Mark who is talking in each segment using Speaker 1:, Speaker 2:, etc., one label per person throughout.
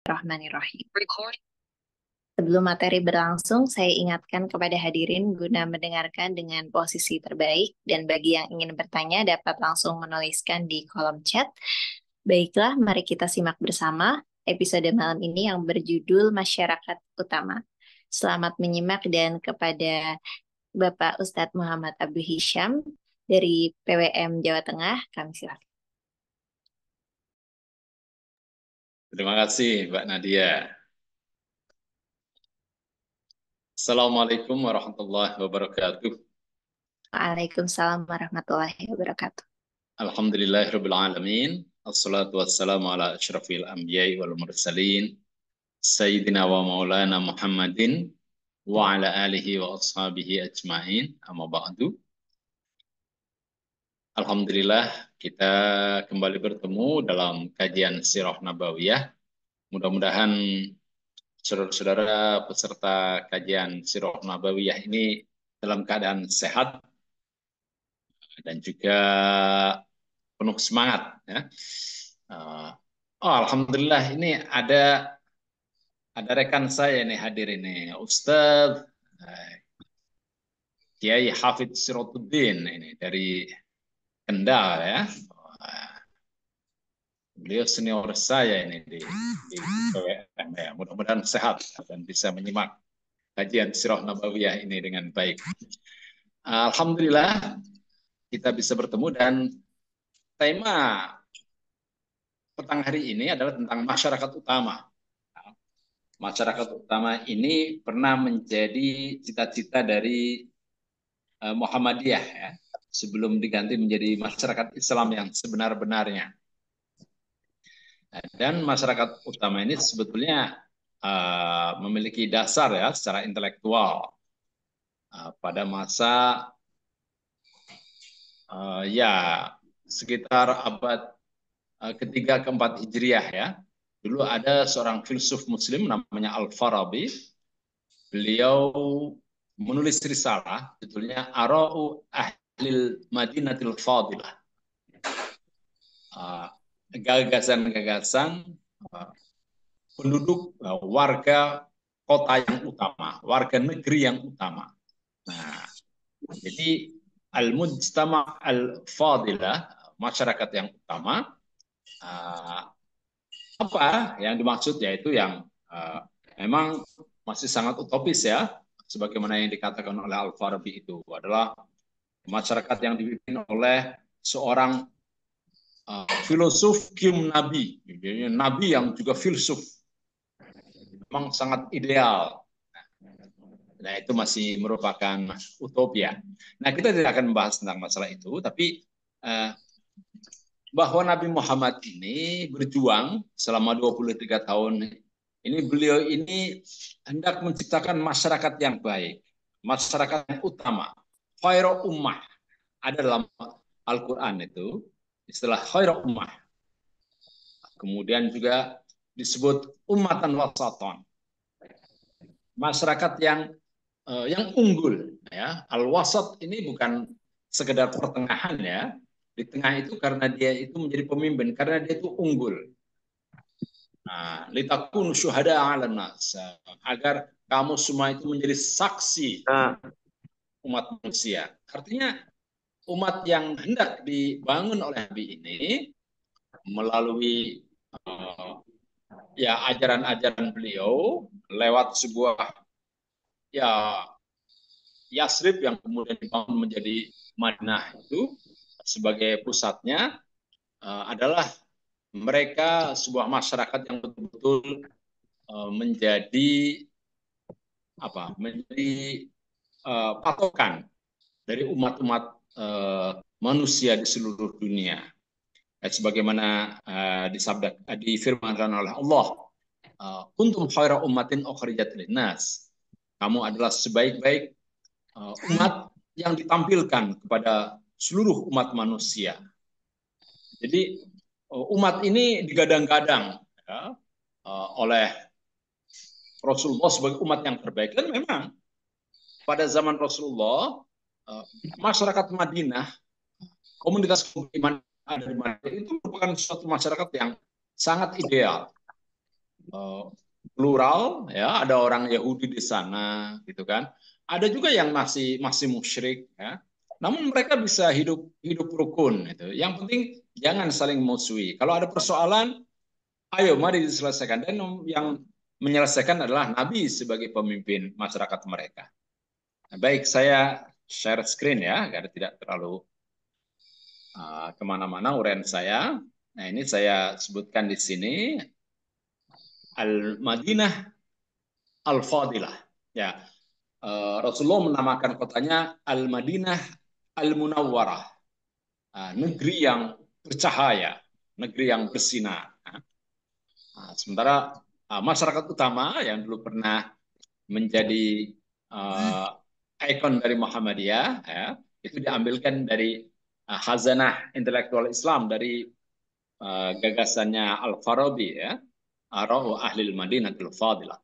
Speaker 1: Bismillahirrahmanirrahim. Sebelum materi berlangsung, saya ingatkan kepada hadirin guna mendengarkan dengan posisi terbaik dan bagi yang ingin bertanya dapat langsung menuliskan di kolom chat. Baiklah, mari kita simak bersama episode malam ini yang berjudul Masyarakat Utama. Selamat menyimak dan kepada Bapak Ustadz Muhammad Abu Hisham dari PWM Jawa Tengah, kami silakan.
Speaker 2: Terima kasih, Mbak Nadia. Assalamualaikum warahmatullahi wabarakatuh.
Speaker 1: Waalaikumsalam warahmatullahi wabarakatuh.
Speaker 2: Alhamdulillahirabbil alamin. Assalatu wassalamu ala asyrafil anbiya'i wal mursalin. Sayyidina wa maulana Muhammadin wa ala alihi wa ashabihi ajma'in. Amma ba'du. Alhamdulillah kita kembali bertemu dalam kajian Sirah Nabawiyah. Mudah-mudahan saudara-saudara peserta kajian Sirah Nabawiyah ini dalam keadaan sehat dan juga penuh semangat. Ya. Alhamdulillah ini ada rekan saya nih hadir ini, Ustadz Kiai Hafidz Siratuddin ini dari Kendal ya. Beliau senior saya ini di PWM ya. Mudah-mudahan sehat dan bisa menyimak kajian Sirah Nabawiyah ini dengan baik. Alhamdulillah kita bisa bertemu dan tema petang hari ini adalah tentang masyarakat utama. Masyarakat utama ini pernah menjadi cita-cita dari Muhammadiyah ya, sebelum diganti menjadi masyarakat Islam yang sebenar-benarnya. Dan masyarakat utama ini sebetulnya memiliki dasar ya secara intelektual pada masa ya sekitar abad ketiga keempat Hijriah ya. Dulu ada seorang filsuf muslim namanya Al-Farabi. Beliau menulis risalah judulnya Ara'u Ahlil Madinatil Fadilah. Gagasan-gagasan penduduk warga kota yang utama, warga negeri yang utama. Nah, jadi al-mujtama' al-fadilah, masyarakat yang utama, apa yang dimaksud yaitu yang memang masih sangat utopis ya, sebagaimana yang dikatakan oleh Al-Farabi itu adalah masyarakat yang dipimpin oleh seorang filosof kim nabi, nabi yang juga filsuf, memang sangat ideal. Nah itu masih merupakan utopia. Nah kita tidak akan membahas tentang masalah itu, tapi bahwa Nabi Muhammad ini berjuang selama 23 tahun ini, beliau ini hendak menciptakan masyarakat yang baik, masyarakat yang utama, khairu ummah. Ada dalam Al-Quran itu istilah khairu ummah. Kemudian juga disebut ummatan wasaton, masyarakat yang unggul ya. Al-wasat ini bukan sekedar pertengahan ya. Di tengah itu karena dia itu menjadi pemimpin, karena dia itu unggul. Nah, litakun syuhada 'alan nas, agar kamu semua itu menjadi saksi umat manusia. Artinya umat yang hendak dibangun oleh Nabi ini melalui ya ajaran-ajaran beliau lewat sebuah ya Yasrib yang kemudian dibangun menjadi Madinah itu sebagai pusatnya adalah mereka sebuah masyarakat yang betul-betul menjadi patokan dari umat-umat manusia di seluruh dunia. Sebagaimana difirmankan oleh Allah, kuntum khaira ummatin ukhrijat linnas. Kamu adalah sebaik-baik umat yang ditampilkan kepada seluruh umat manusia. Jadi umat ini digadang-gadang ya, oleh Rasulullah sebagai umat yang terbaik. Dan memang pada zaman Rasulullah, masyarakat Madinah, komunitas iman ada di Madinah itu merupakan suatu masyarakat yang sangat ideal. eh, plural, ya, ada orang Yahudi di sana, gitu kan. Ada juga yang masih musyrik, ya. Namun mereka bisa hidup hidup rukun, itu. Yang penting jangan saling musuhi. Kalau ada persoalan, ayo mari diselesaikan. Dan yang menyelesaikan adalah Nabi sebagai pemimpin masyarakat mereka. Nah, baik, saya share screen ya, agar tidak terlalu kemana-mana uraian saya. Nah, ini saya sebutkan di sini Al-Madinah Al-Fadilah. Ya, Rasulullah menamakan kotanya Al-Madinah Al-Munawwarah, negeri yang bercahaya, negeri yang bersinar. Sementara masyarakat utama yang dulu pernah menjadi ikon dari Muhammadiyah, ya, itu diambilkan dari khazanah intelektual Islam dari gagasannya Al-Farabi, ya, Arau Ahlil Madinatul Fadilah.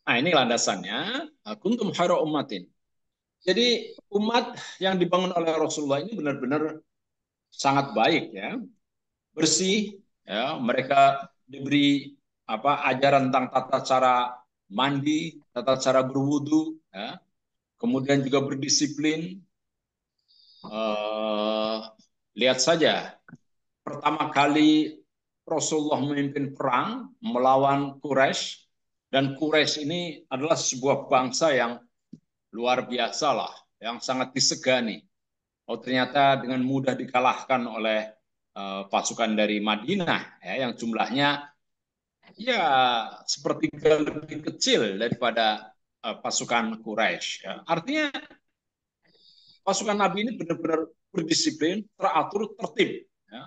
Speaker 2: Nah, ini landasannya, kuntum khairu ummatin. Jadi umat yang dibangun oleh Rasulullah ini benar-benar sangat baik, ya, bersih, ya, mereka diberi ajaran tentang tata cara mandi, tata cara berwudu, ya, kemudian juga berdisiplin. Lihat saja, pertama kali Rasulullah memimpin perang melawan Quraisy, dan Quraisy ini adalah sebuah bangsa yang luar biasa lah, yang sangat disegani. Oh, ternyata dengan mudah dikalahkan oleh pasukan dari Madinah, ya, yang jumlahnya ya sepertiga lebih kecil daripada pasukan Quraisy. Ya. Artinya pasukan Nabi ini benar-benar berdisiplin, teratur, tertib. Ya,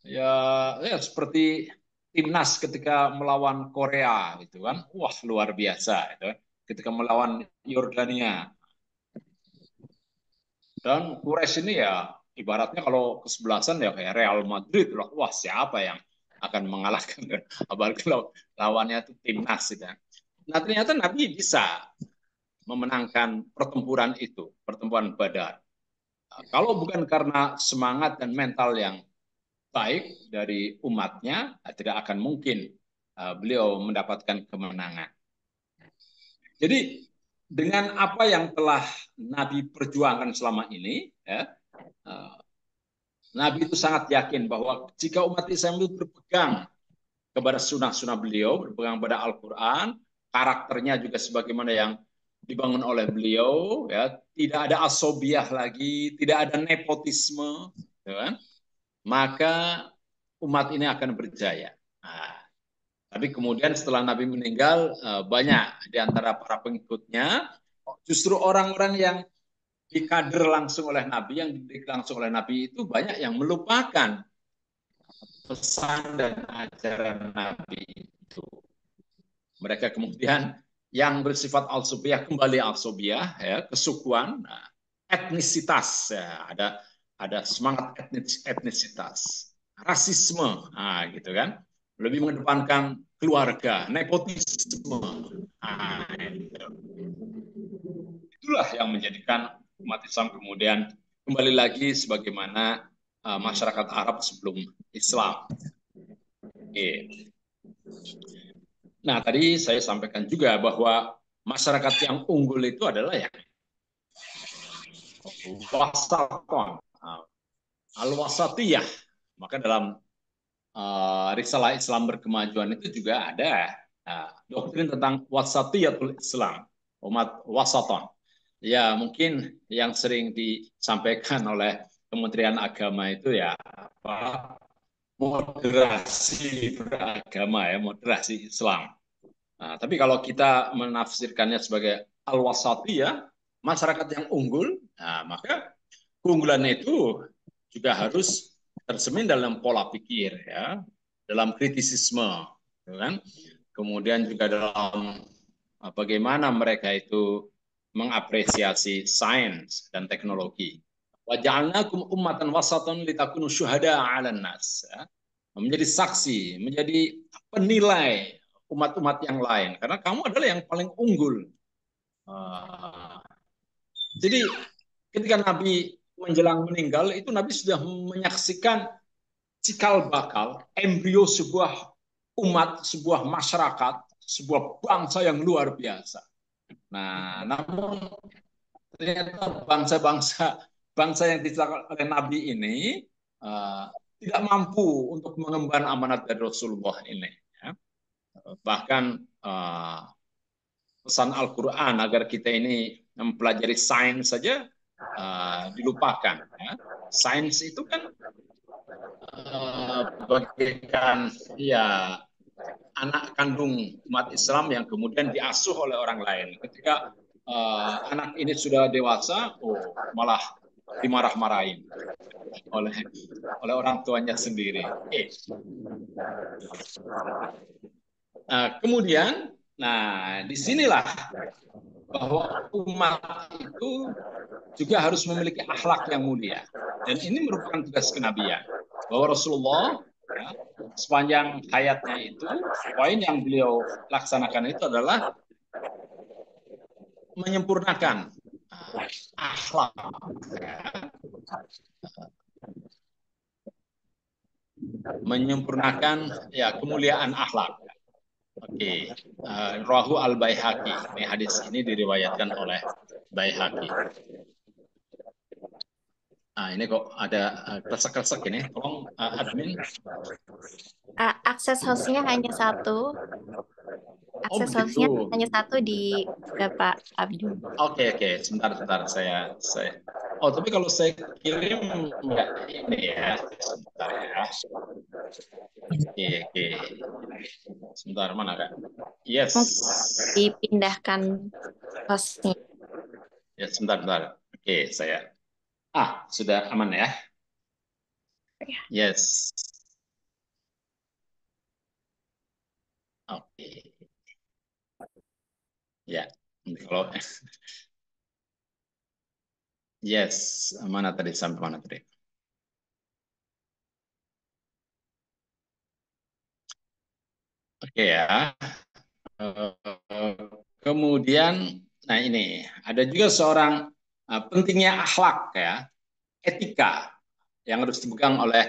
Speaker 2: ya, ya seperti timnas ketika melawan Korea, gitu kan, wah luar biasa, gitu. Ketika melawan Yordania, dan Quraisy ini ya ibaratnya kalau kesebelasan ya kayak Real Madrid loh. Wah, siapa yang akan mengalahkan? Apalagi kalau lawannya itu timnas gitu. Nah, ternyata Nabi bisa memenangkan pertempuran itu, pertempuran Badar. Kalau bukan karena semangat dan mental yang baik dari umatnya, tidak akan mungkin beliau mendapatkan kemenangan. Jadi dengan apa yang telah Nabi perjuangkan selama ini, ya, Nabi itu sangat yakin bahwa jika umat Islam itu berpegang kepada sunnah-sunnah beliau, berpegang pada Al-Quran, karakternya juga sebagaimana yang dibangun oleh beliau, ya, tidak ada asobiah lagi, tidak ada nepotisme, ya kan? Maka umat ini akan berjaya. Nah, tapi kemudian setelah Nabi meninggal, banyak di antara para pengikutnya justru orang-orang yang dikader langsung oleh Nabi, yang dididik langsung oleh Nabi itu banyak yang melupakan pesan dan ajaran Nabi itu. Mereka kemudian yang bersifat al-subiyah kembali al-subiyah, ya, kesukuan, etnisitas, ya, ada semangat etnisitas, rasisme, gitu kan, lebih mengedepankan keluarga, nepotisme. Itu. Itulah yang menjadikan umat Islam kemudian kembali lagi sebagaimana masyarakat Arab sebelum Islam. Oke. Nah, tadi saya sampaikan juga bahwa masyarakat yang unggul itu adalah yang wasaton, al-wasatiyah. Maka dalam risalah Islam berkemajuan itu juga ada doktrin tentang wasatiyatul Islam, umat wasaton. Ya, mungkin yang sering disampaikan oleh Kementerian Agama itu ya moderasi beragama, ya, moderasi Islam. Nah, tapi kalau kita menafsirkannya sebagai al-wasati, ya, masyarakat yang unggul, nah, maka keunggulannya itu juga harus tercermin dalam pola pikir, ya, dalam kritisisme, kan? Kemudian juga dalam bagaimana mereka itu mengapresiasi sains dan teknologi. Waja'alnakum ummatan wasatan litakunu syuhada 'alan nas. Ya. Menjadi saksi, menjadi penilai umat-umat yang lain, karena kamu adalah yang paling unggul. Jadi ketika Nabi menjelang meninggal itu Nabi sudah menyaksikan cikal bakal, embrio sebuah umat, sebuah masyarakat, sebuah bangsa yang luar biasa. Nah, namun ternyata bangsa yang diciptakan oleh Nabi ini uh, tidak mampu untuk mengemban amanat dari Rasulullah ini. Ya. Bahkan pesan Al-Quran agar kita ini mempelajari sains saja dilupakan. Ya. Sains itu kan bagaikan ya anak kandung umat Islam yang kemudian diasuh oleh orang lain. Ketika anak ini sudah dewasa, malah dimarah-marahin oleh orang tuanya sendiri. Kemudian, disinilah bahwa umat itu juga harus memiliki akhlak yang mulia. Dan ini merupakan tugas kenabian. Bahwa Rasulullah ya, sepanjang hayatnya itu, poin yang beliau laksanakan itu adalah menyempurnakan akhlak. Ya. Menyempurnakan ya kemuliaan akhlak. Oke, Rahu al-Baihaqi. Ini hadis ini diriwayatkan oleh Baihaqi. Nah, ini kok ada kresek-kresek ini. Tolong admin.
Speaker 1: Akses hostnya hanya satu. Akses hostnya hanya satu di Bapak Abdul.
Speaker 2: Oke. Sebentar. Saya. Oh, tapi kalau saya kirim enggak ini ya. Sebentar ya. Oke. Sebentar, mana Kak? Yes.
Speaker 1: Dipindahkan hostnya.
Speaker 2: Ya, sebentar. Oke, saya. Sudah aman ya? Yes. Oke. Ya, kalau yes, mana tadi sampai mana tadi? Oke ya. Kemudian, ini ada juga seorang pentingnya akhlak ya, etika yang harus dipegang oleh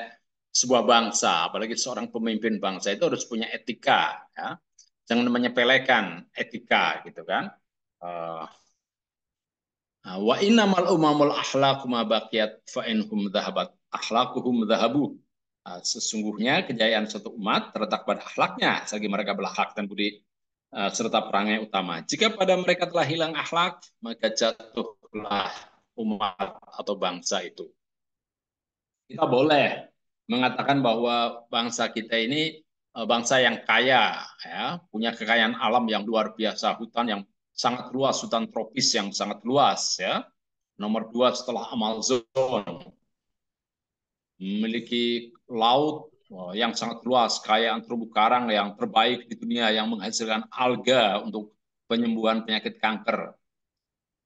Speaker 2: sebuah bangsa, apalagi seorang pemimpin bangsa itu harus punya etika ya. Jangan menyepelekan etika gitu kan. Wa innamal umamul akhlaqu ma baqiyat fa inhum dhahabat akhlaquhum dhahabu. Sesungguhnya kejayaan suatu umat terletak pada akhlaknya selagi mereka berakhlak dan budi serta perangai utama. Jika pada mereka telah hilang akhlak, maka jatuhlah umat atau bangsa itu. Kita boleh mengatakan bahwa bangsa kita ini bangsa yang kaya, ya, punya kekayaan alam yang luar biasa, hutan yang sangat luas, hutan tropis yang sangat luas, ya, nomor 2 setelah Amazon, memiliki laut yang sangat luas, kekayaan terumbu karang yang terbaik di dunia, yang menghasilkan alga untuk penyembuhan penyakit kanker.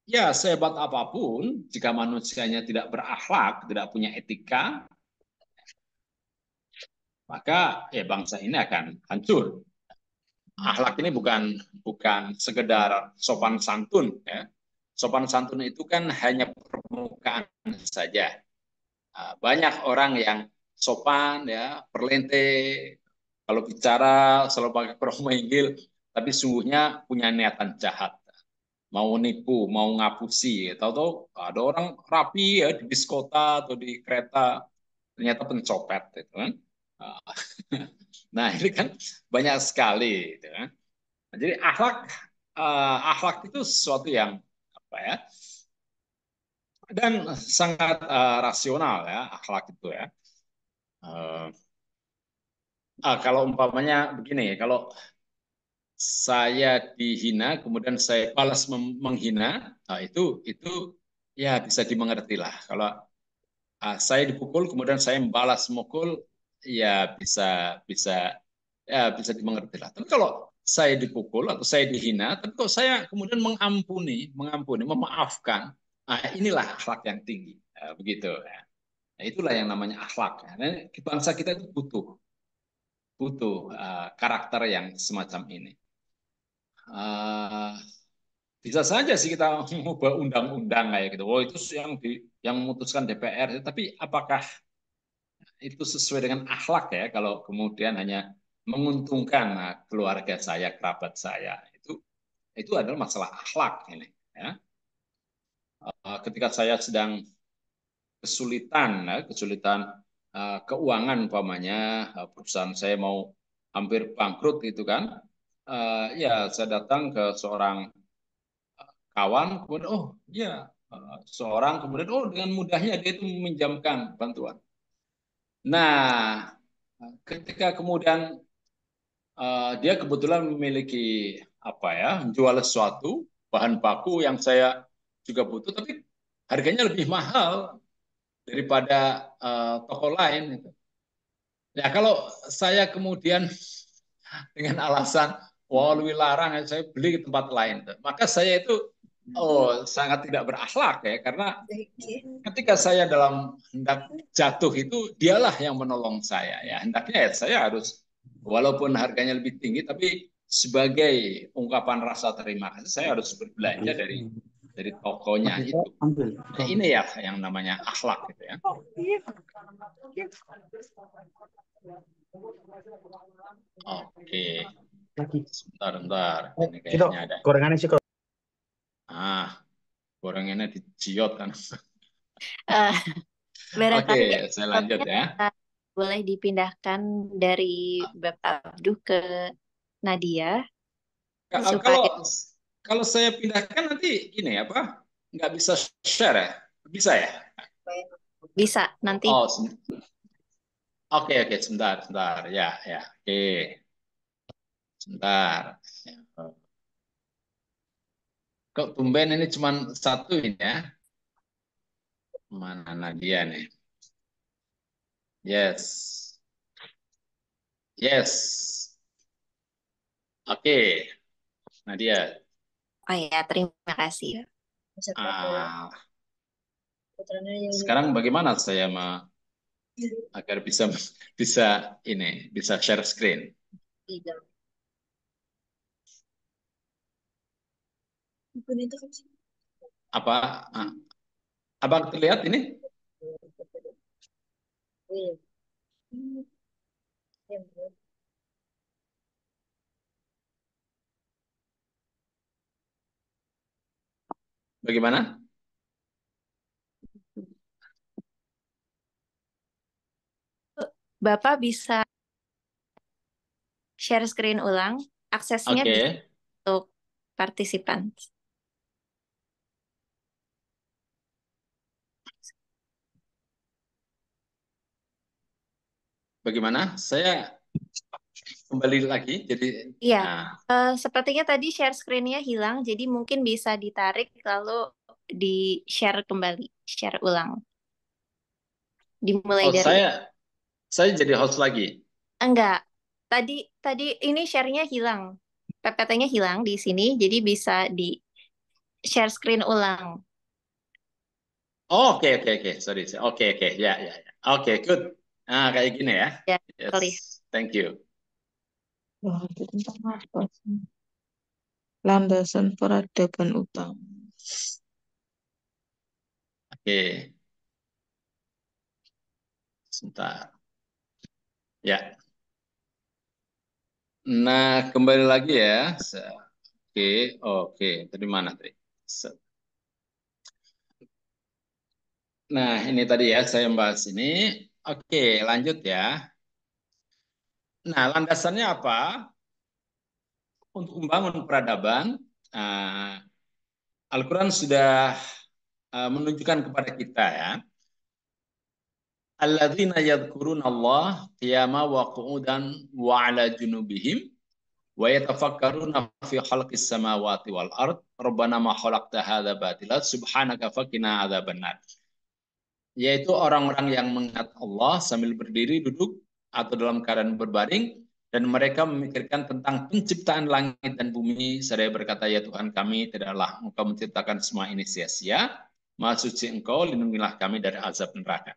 Speaker 2: Ya, sehebat apapun, jika manusianya tidak berakhlak, tidak punya etika, maka ya bangsa ini akan hancur. Akhlak ini bukan sekedar sopan santun, ya. Sopan santun itu kan hanya permukaan saja. Banyak orang yang sopan, ya, perlente, kalau bicara selalu pakai kromenggil, tapi sungguhnya punya niatan jahat, mau nipu, mau ngapusi. Tahu-tahu ada orang rapi ya di bis kota atau di kereta, ternyata pencopet, itu kan. Nah, ini kan banyak sekali, gitu kan. Jadi akhlak itu sesuatu yang apa ya, dan sangat rasional ya akhlak itu ya. Kalau umpamanya begini, kalau saya dihina kemudian saya balas menghina, itu ya bisa dimengerti lah. Kalau saya dipukul kemudian saya membalas mukul, ya bisa bisa bisa dimengerti lah. Tapi kalau saya dipukul atau saya dihina, tapi kok saya kemudian mengampuni, memaafkan, inilah akhlak yang tinggi, begitu. Nah, itulah yang namanya akhlak. Nah, bangsa kita itu butuh karakter yang semacam ini. Uh, Bisa saja sih kita mengubah undang-undang kayak gitu. Oh, itu yang memutuskan DPR. Tapi apakah itu sesuai dengan akhlak ya. Kalau kemudian hanya menguntungkan keluarga saya, kerabat saya, itu adalah masalah akhlak ini. Ya. Ketika saya sedang kesulitan keuangan umpamanya, perusahaan saya mau hampir bangkrut gitu kan, ya saya datang ke seorang kawan, kemudian oh ya seorang kemudian oh dengan mudahnya dia itu meminjamkan bantuan. Nah, ketika kemudian dia kebetulan memiliki apa ya, menjual sesuatu bahan baku yang saya juga butuh, tapi harganya lebih mahal daripada toko lain. Gitu. Ya kalau saya kemudian dengan alasan wah lebih larang saya beli ke tempat lain, maka saya itu sangat tidak berakhlak ya karena ketika saya dalam hendak jatuh itu dialah yang menolong saya ya hendaknya ya saya harus walaupun harganya lebih tinggi tapi sebagai ungkapan rasa terima kasih saya harus berbelanja dari tokonya itu. Nah, ini ya yang namanya akhlak gitu ya. Oke, sebentar. Ini kayaknya ada.
Speaker 3: Gorengannya sih kok.
Speaker 2: Gorengannya diciot kan.
Speaker 1: Eh,
Speaker 2: Oke,
Speaker 1: barangkali
Speaker 2: saya lanjut ya.
Speaker 1: boleh dipindahkan dari Bapak Abduh ke Nadia
Speaker 2: Kalau
Speaker 1: supaya
Speaker 2: kalau saya pindahkan nanti ini apa? Nggak bisa share ya? Bisa ya?
Speaker 1: bisa nanti.
Speaker 2: Oh, oke, sebentar. Ya, oke. Sebentar. Kok tumben ini cuma satu ini ya? Mana Nadia nih? Yes. Oke, Nadia.
Speaker 1: Oh ya, terima kasih.
Speaker 2: Ah, sekarang bagaimana saya agar bisa bisa share screen? Apa? Abang terlihat ini? Bagaimana?
Speaker 1: Bapak bisa share screen ulang, aksesnya bisa
Speaker 2: Oke.
Speaker 1: untuk partisipan.
Speaker 2: Bagaimana? Saya kembali lagi. Jadi,
Speaker 1: Iya, sepertinya tadi share screen-nya hilang, jadi mungkin bisa ditarik lalu di-share kembali, share ulang. Dimulai
Speaker 2: oh
Speaker 1: dari
Speaker 2: saya jadi host lagi.
Speaker 1: enggak. Tadi tadi ini share-nya hilang. PPT-nya hilang di sini, jadi bisa di share screen ulang.
Speaker 2: Oh, oke. Sorry. Oke. Ya. Oke, good. Nah, kayak gini ya.
Speaker 1: Ya,
Speaker 2: Yes.
Speaker 1: terlihat.
Speaker 2: Thank you.
Speaker 3: Wah, itu tentang apa sih? Landasan peradaban utama.
Speaker 2: Oke. Sebentar. Ya. Nah, kembali lagi ya. Oke. Tadi mana tadi? Nah, ini tadi ya saya membahas ini. Oke, lanjut ya. Nah, landasannya apa? Untuk membangun peradaban, Al-Quran sudah menunjukkan kepada kita ya. Alladzina yadhkuruna Allah qiyama wa qu'udan wa ala junubihim wa yatafakkaruna fi khalqis samawati wal ard rabbana ma khalaqta hadza batila subhanaka faqina adzabannar. Yaitu orang-orang yang mengingat Allah sambil berdiri, duduk atau dalam keadaan berbaring dan mereka memikirkan tentang penciptaan langit dan bumi seraya berkata ya Tuhan kami tidaklah Engkau menciptakan semua ini sia-sia. Maha suci Engkau lindungilah kami dari azab neraka.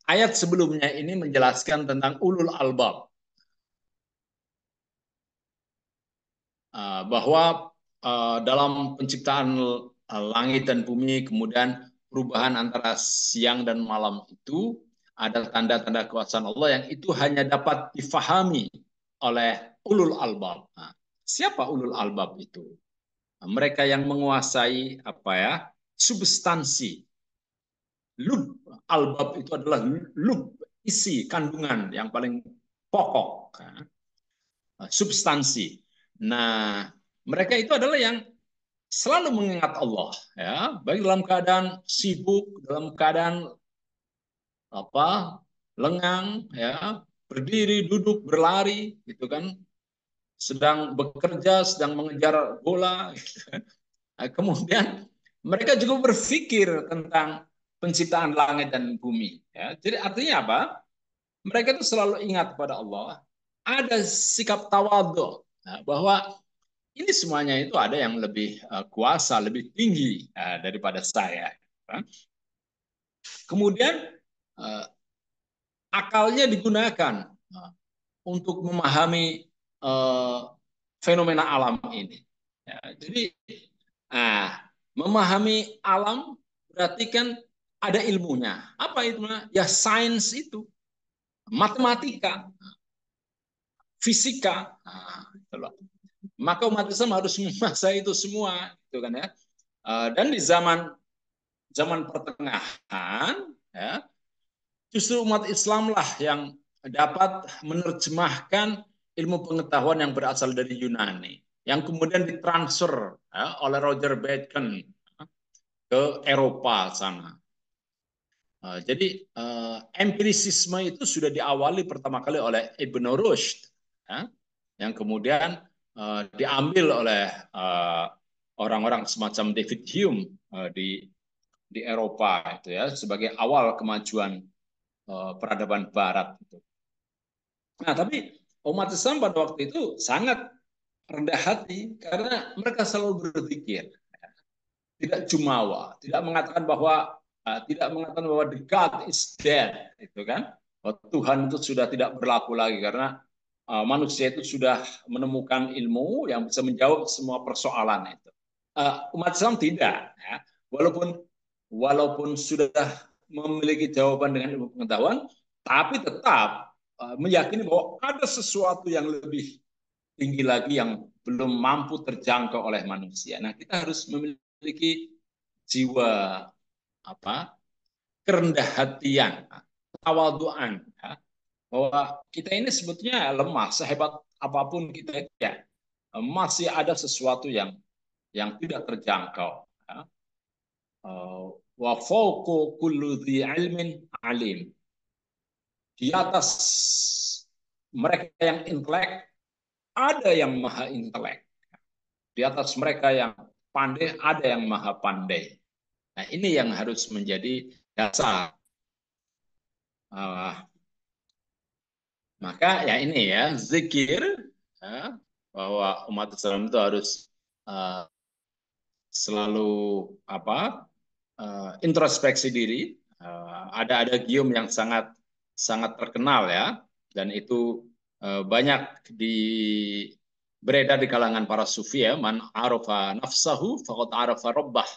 Speaker 2: Ayat sebelumnya ini menjelaskan tentang ulul albab bahwa dalam penciptaan langit dan bumi kemudian perubahan antara siang dan malam itu ada tanda-tanda kekuasaan Allah yang itu hanya dapat difahami oleh ulul albab. Nah, siapa ulul albab itu? Nah, mereka yang menguasai apa ya? Substansi. Lub albab itu adalah lub, isi kandungan yang paling pokok, substansi. Nah, mereka itu adalah yang selalu mengingat Allah, ya, baik dalam keadaan sibuk, dalam keadaan apa, lengang, ya, berdiri, duduk, berlari, gitu kan, sedang bekerja, sedang mengejar bola, gitu kan. Nah, kemudian mereka juga berpikir tentang penciptaan langit dan bumi. Ya. Jadi artinya apa? Mereka itu selalu ingat kepada Allah. Ada sikap tawadhu, nah, bahwa ini semuanya itu ada yang lebih kuasa, lebih tinggi daripada saya. Kemudian akalnya digunakan untuk memahami fenomena alam ini. Ya, jadi memahami alam berarti kan ada ilmunya. Apa itu? Ya sains itu, matematika, fisika. Maka umat Islam harus menguasai itu semua, gitu kan ya. Dan di zaman pertengahan, ya, justru umat Islam lah yang dapat menerjemahkan ilmu pengetahuan yang berasal dari Yunani, yang kemudian ditransfer ya, oleh Roger Bacon ke Eropa sana. Jadi empirisisme itu sudah diawali pertama kali oleh Ibn Rushd, ya, yang kemudian diambil oleh orang-orang semacam David Hume di Eropa itu ya sebagai awal kemajuan peradaban Barat. Nah, tapi umat Islam pada waktu itu sangat rendah hati karena mereka selalu berpikir tidak jumawa, tidak mengatakan bahwa the God is dead, itu kan? Tuhan itu sudah tidak berlaku lagi karena manusia itu sudah menemukan ilmu yang bisa menjawab semua persoalan itu. Umat Islam tidak, ya. Walaupun sudah memiliki jawaban dengan ilmu pengetahuan, tapi tetap meyakini bahwa ada sesuatu yang lebih tinggi lagi yang belum mampu terjangkau oleh manusia. Nah, kita harus memiliki jiwa apa kerendah hatian, tawaduan, ya, bahwa kita ini sebetulnya lemah, sehebat apapun kita ya, masih ada sesuatu yang tidak terjangkau. Ya. Wa fawqa kulli dhi ilmin alim. Di atas mereka yang intelek ada yang maha intelek. Di atas mereka yang pandai ada yang maha pandai. Nah, ini yang harus menjadi dasar. Maka ya ini ya zikir, ya, bahwa umat Islam itu harus selalu introspeksi diri. Ada gium yang sangat sangat terkenal ya, dan itu banyak beredar di kalangan para sufi ya, man arafa nafsahu faqad arafa rabbah.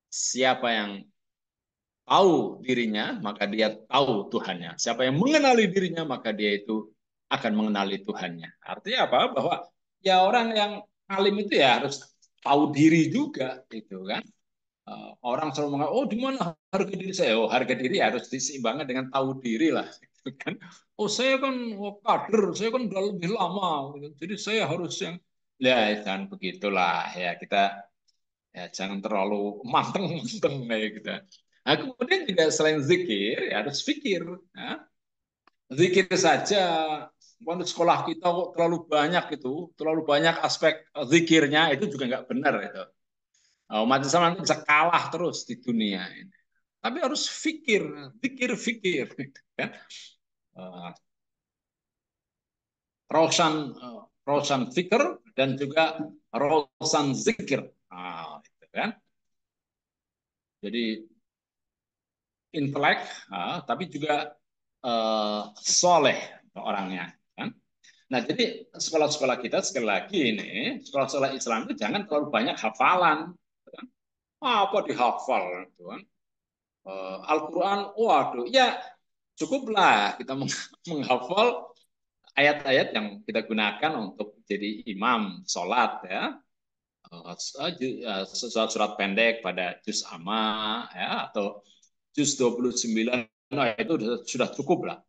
Speaker 2: Siapa yang tahu dirinya, maka dia tahu Tuhannya. Siapa yang mengenali dirinya, maka dia itu akan mengenali Tuhannya. Artinya apa? Bahwa ya orang yang alim itu ya harus tahu diri juga, gitu kan. Orang selalu mengatakan, oh di mana harga diri saya? Oh, harga diri harus diseimbangkan dengan tahu diri lah, gitu kan. Oh saya kan kader, saya kan udah lebih lama, gitu. Jadi saya harus yang, ya jangan begitulah ya, kita ya jangan terlalu manteng-manteng kayak gitu. Nah, kemudian juga selain zikir, ya harus fikir. Ya. Zikir saja, menurut sekolah kita kok terlalu banyak itu, terlalu banyak aspek zikirnya, itu juga nggak benar itu. Umat Islam nanti bisa kalah terus di dunia ini. Tapi harus fikir, fikir. Ya. Rosan fikir dan juga rosan zikir. Nah, itu kan. Jadi intelek, tapi juga soleh orangnya. Kan? Nah, jadi sekolah-sekolah kita sekali lagi ini, sekolah-sekolah Islam itu jangan terlalu banyak hafalan. Kan? Apa dihafal? Kan? Al-Quran, waduh, ya cukuplah kita menghafal ayat-ayat yang kita gunakan untuk jadi imam sholat ya. Surat pendek pada juz amma ya, atau juz 29 itu sudah cukup lah.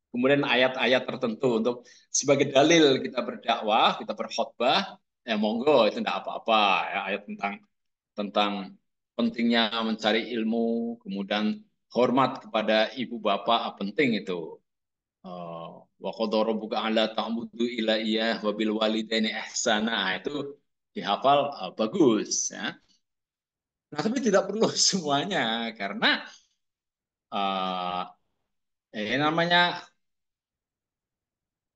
Speaker 2: Kemudian ayat-ayat tertentu untuk sebagai dalil kita berdakwah, kita berkhutbah, ya monggo itu tidak apa-apa ya, ayat tentang tentang pentingnya mencari ilmu, kemudian hormat kepada ibu bapak penting itu. Wa qadara rabbuka alla ta'budu illa iyyah wa bil walidaini ihsana, itu dihafal bagus ya. Nah, tapi tidak perlu semuanya karena uh, namanya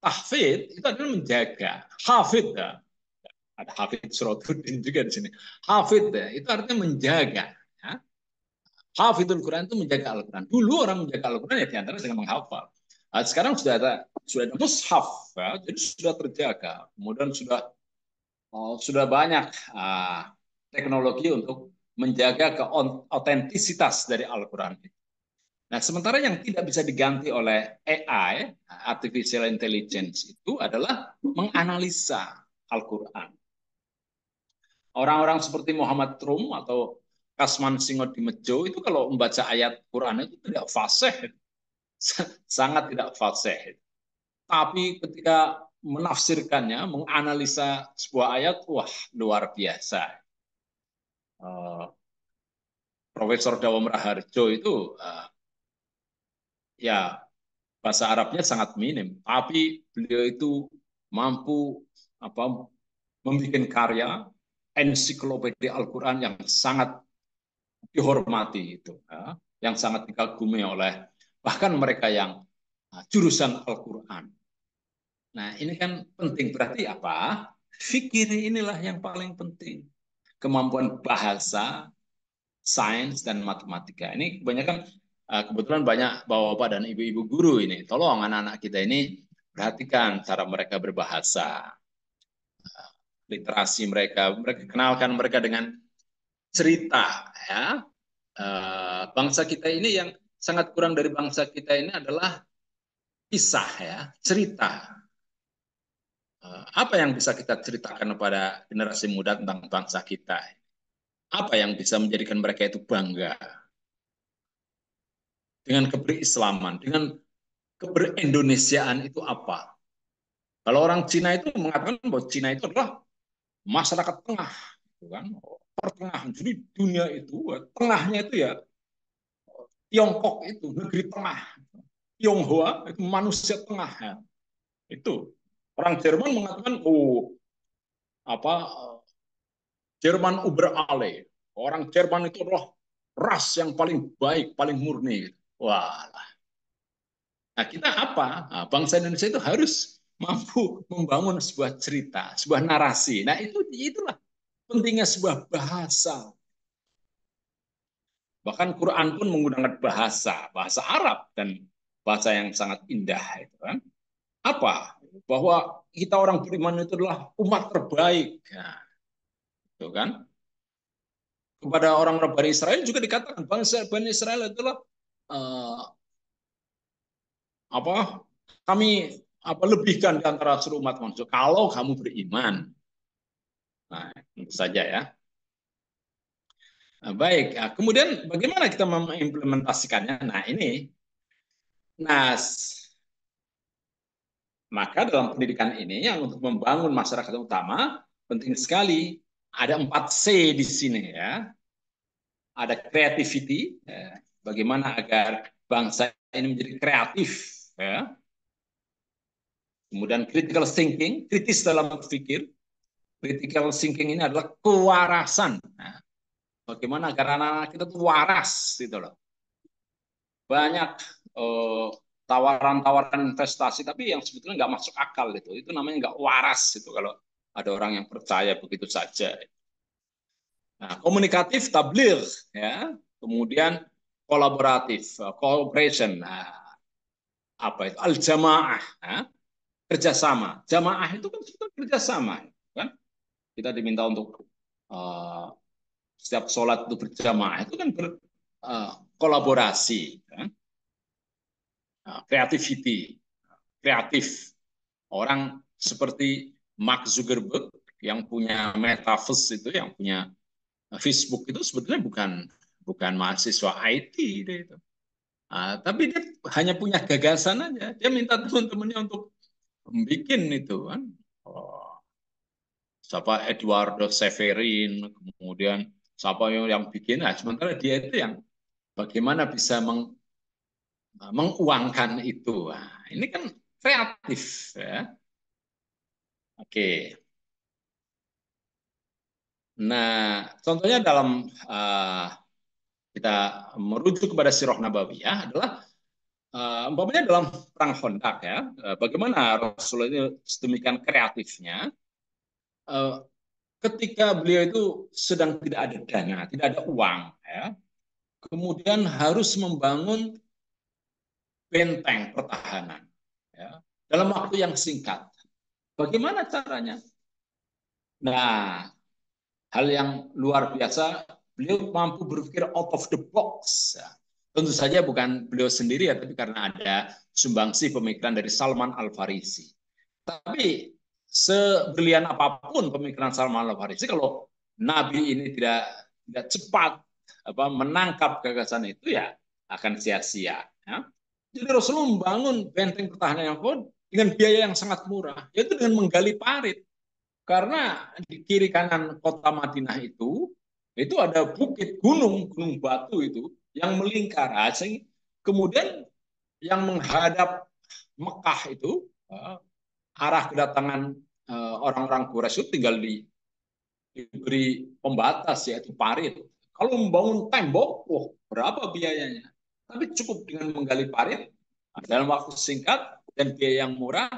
Speaker 2: tahfidz itu adalah menjaga. Hafidz ya. Ada hafidz Suratuddin juga di sini. Hafidz ya, itu artinya menjaga ya. Hafidul Quran itu menjaga Al-Quran. Dulu orang menjaga Al-Quran ya diantara dengan menghafal. Nah, sekarang sudah ada mushaf ya, jadi sudah terjaga. Kemudian sudah banyak teknologi untuk menjaga keautentisitas dari Al-Quran. Nah, sementara yang tidak bisa diganti oleh AI, artificial intelligence, itu adalah menganalisa Al-Quran. Orang-orang seperti Muhammad Rum atau Kasman Singodimedjo itu kalau membaca ayat Quran itu tidak fasih, sangat tidak fasih. Tapi ketika menafsirkannya, menganalisa sebuah ayat, wah luar biasa. Profesor Dawam Raharjo itu ya bahasa Arabnya sangat minim, tapi beliau itu mampu membuat karya ensiklopedia Al-Quran yang sangat dihormati itu, ya, yang sangat dikagumi oleh bahkan mereka yang jurusan Al-Quran. Nah, ini kan penting, berarti apa? Fikir inilah yang paling penting. Kemampuan bahasa, sains, dan matematika. Ini kebanyakan, kebetulan banyak bapak-bapak dan ibu-ibu guru ini. Tolong anak-anak kita ini perhatikan cara mereka berbahasa, literasi mereka kenalkan mereka dengan cerita ya. Bangsa kita ini yang sangat kurang dari bangsa kita ini adalah kisah ya, cerita. Apa yang bisa kita ceritakan kepada generasi muda tentang bangsa kita? Apa yang bisa menjadikan mereka itu bangga dengan keberislaman, dengan keberindonesiaan itu apa? Kalau orang Cina itu mengatakan bahwa Cina itu adalah masyarakat tengah, gitu kan? Pertengahan. Jadi dunia itu tengahnya itu ya Tiongkok itu negeri tengah, Tionghoa itu manusia tengah ya. Itu orang Jerman mengatakan apa Jerman über alle, orang Jerman itu adalah ras yang paling baik, paling murni. Wah, nah kita apa? Nah, bangsa Indonesia itu harus mampu membangun sebuah cerita, sebuah narasi. Nah itulah pentingnya sebuah bahasa. Bahkan Quran pun menggunakan bahasa Arab dan bahasa yang sangat indah itu kan. Apa? Bahwa kita orang beriman itu adalah umat terbaik. Nah, itu kan. Kepada orang-orang Bani Israel juga dikatakan bangsa Bani Israel adalah uh, apa? Kami lebihkan di antara seluruh umat manusia kalau kamu beriman. Nah, itu saja ya. Nah, baik. Nah, kemudian bagaimana kita mengimplementasikannya? Nah, ini. Nah, maka dalam pendidikan ini yang untuk membangun masyarakat utama penting sekali ada 4C di sini ya. Ada creativity, ya. Bagaimana agar bangsa ini menjadi kreatif ya. Kemudian critical thinking, kritis dalam berpikir. Critical thinking ini adalah kewarasan. Nah, bagaimana agar anak-anak kita tuh waras gitu loh. Banyak tawaran-tawaran investasi tapi yang sebetulnya nggak masuk akal itu. Itu namanya nggak waras itu kalau ada orang yang percaya begitu saja. Nah, komunikatif tabligh ya. Kemudian kolaboratif, cooperation. Nah, apa itu? Al-jamaah, ya. Kerjasama. Jamaah itu kan sebetulnya kerjasama, kan? Kita diminta untuk setiap sholat itu berjamaah itu kan berkolaborasi. Kan? creativity, kreatif. Orang seperti Mark Zuckerberg yang punya Metaverse itu, yang punya Facebook itu sebetulnya bukan mahasiswa IT dia itu. Tapi dia hanya punya gagasan aja. Dia minta teman-temannya untuk bikin itu kan. Siapa Eduardo Severin, kemudian siapa yang bikin. Sementara dia itu yang bagaimana bisa menguangkan itu. Ini kan kreatif ya. Oke. Nah, contohnya dalam kita merujuk kepada Sirah Nabawiyah adalah umpamanya dalam perang Khandaq ya, bagaimana Rasulullah itu sedemikian kreatifnya ketika beliau itu sedang tidak ada dana, tidak ada uang ya, kemudian harus membangun benteng pertahanan ya, dalam waktu yang singkat. Bagaimana caranya? Nah, hal yang luar biasa, beliau mampu berpikir out of the box. Ya. Tentu saja bukan beliau sendiri ya, tapi karena ada sumbangsi pemikiran dari Salman Al-Farisi. Tapi sebrilian apapun pemikiran Salman Al-Farisi, kalau Nabi ini tidak cepat menangkap gagasan itu, ya akan sia-sia. Ya. Jadi Rasulullah membangun benteng pertahanan yang kuat dengan biaya yang sangat murah, yaitu dengan menggali parit. Karena di kiri kanan kota Madinah itu ada bukit, gunung batu itu yang melingkar. Kemudian yang menghadap Mekah itu arah kedatangan orang-orang Quraisy itu tinggal diberi pembatas yaitu parit. Kalau membangun tembok, berapa biayanya? Tapi cukup dengan menggali parit dalam waktu singkat dan biaya yang murah,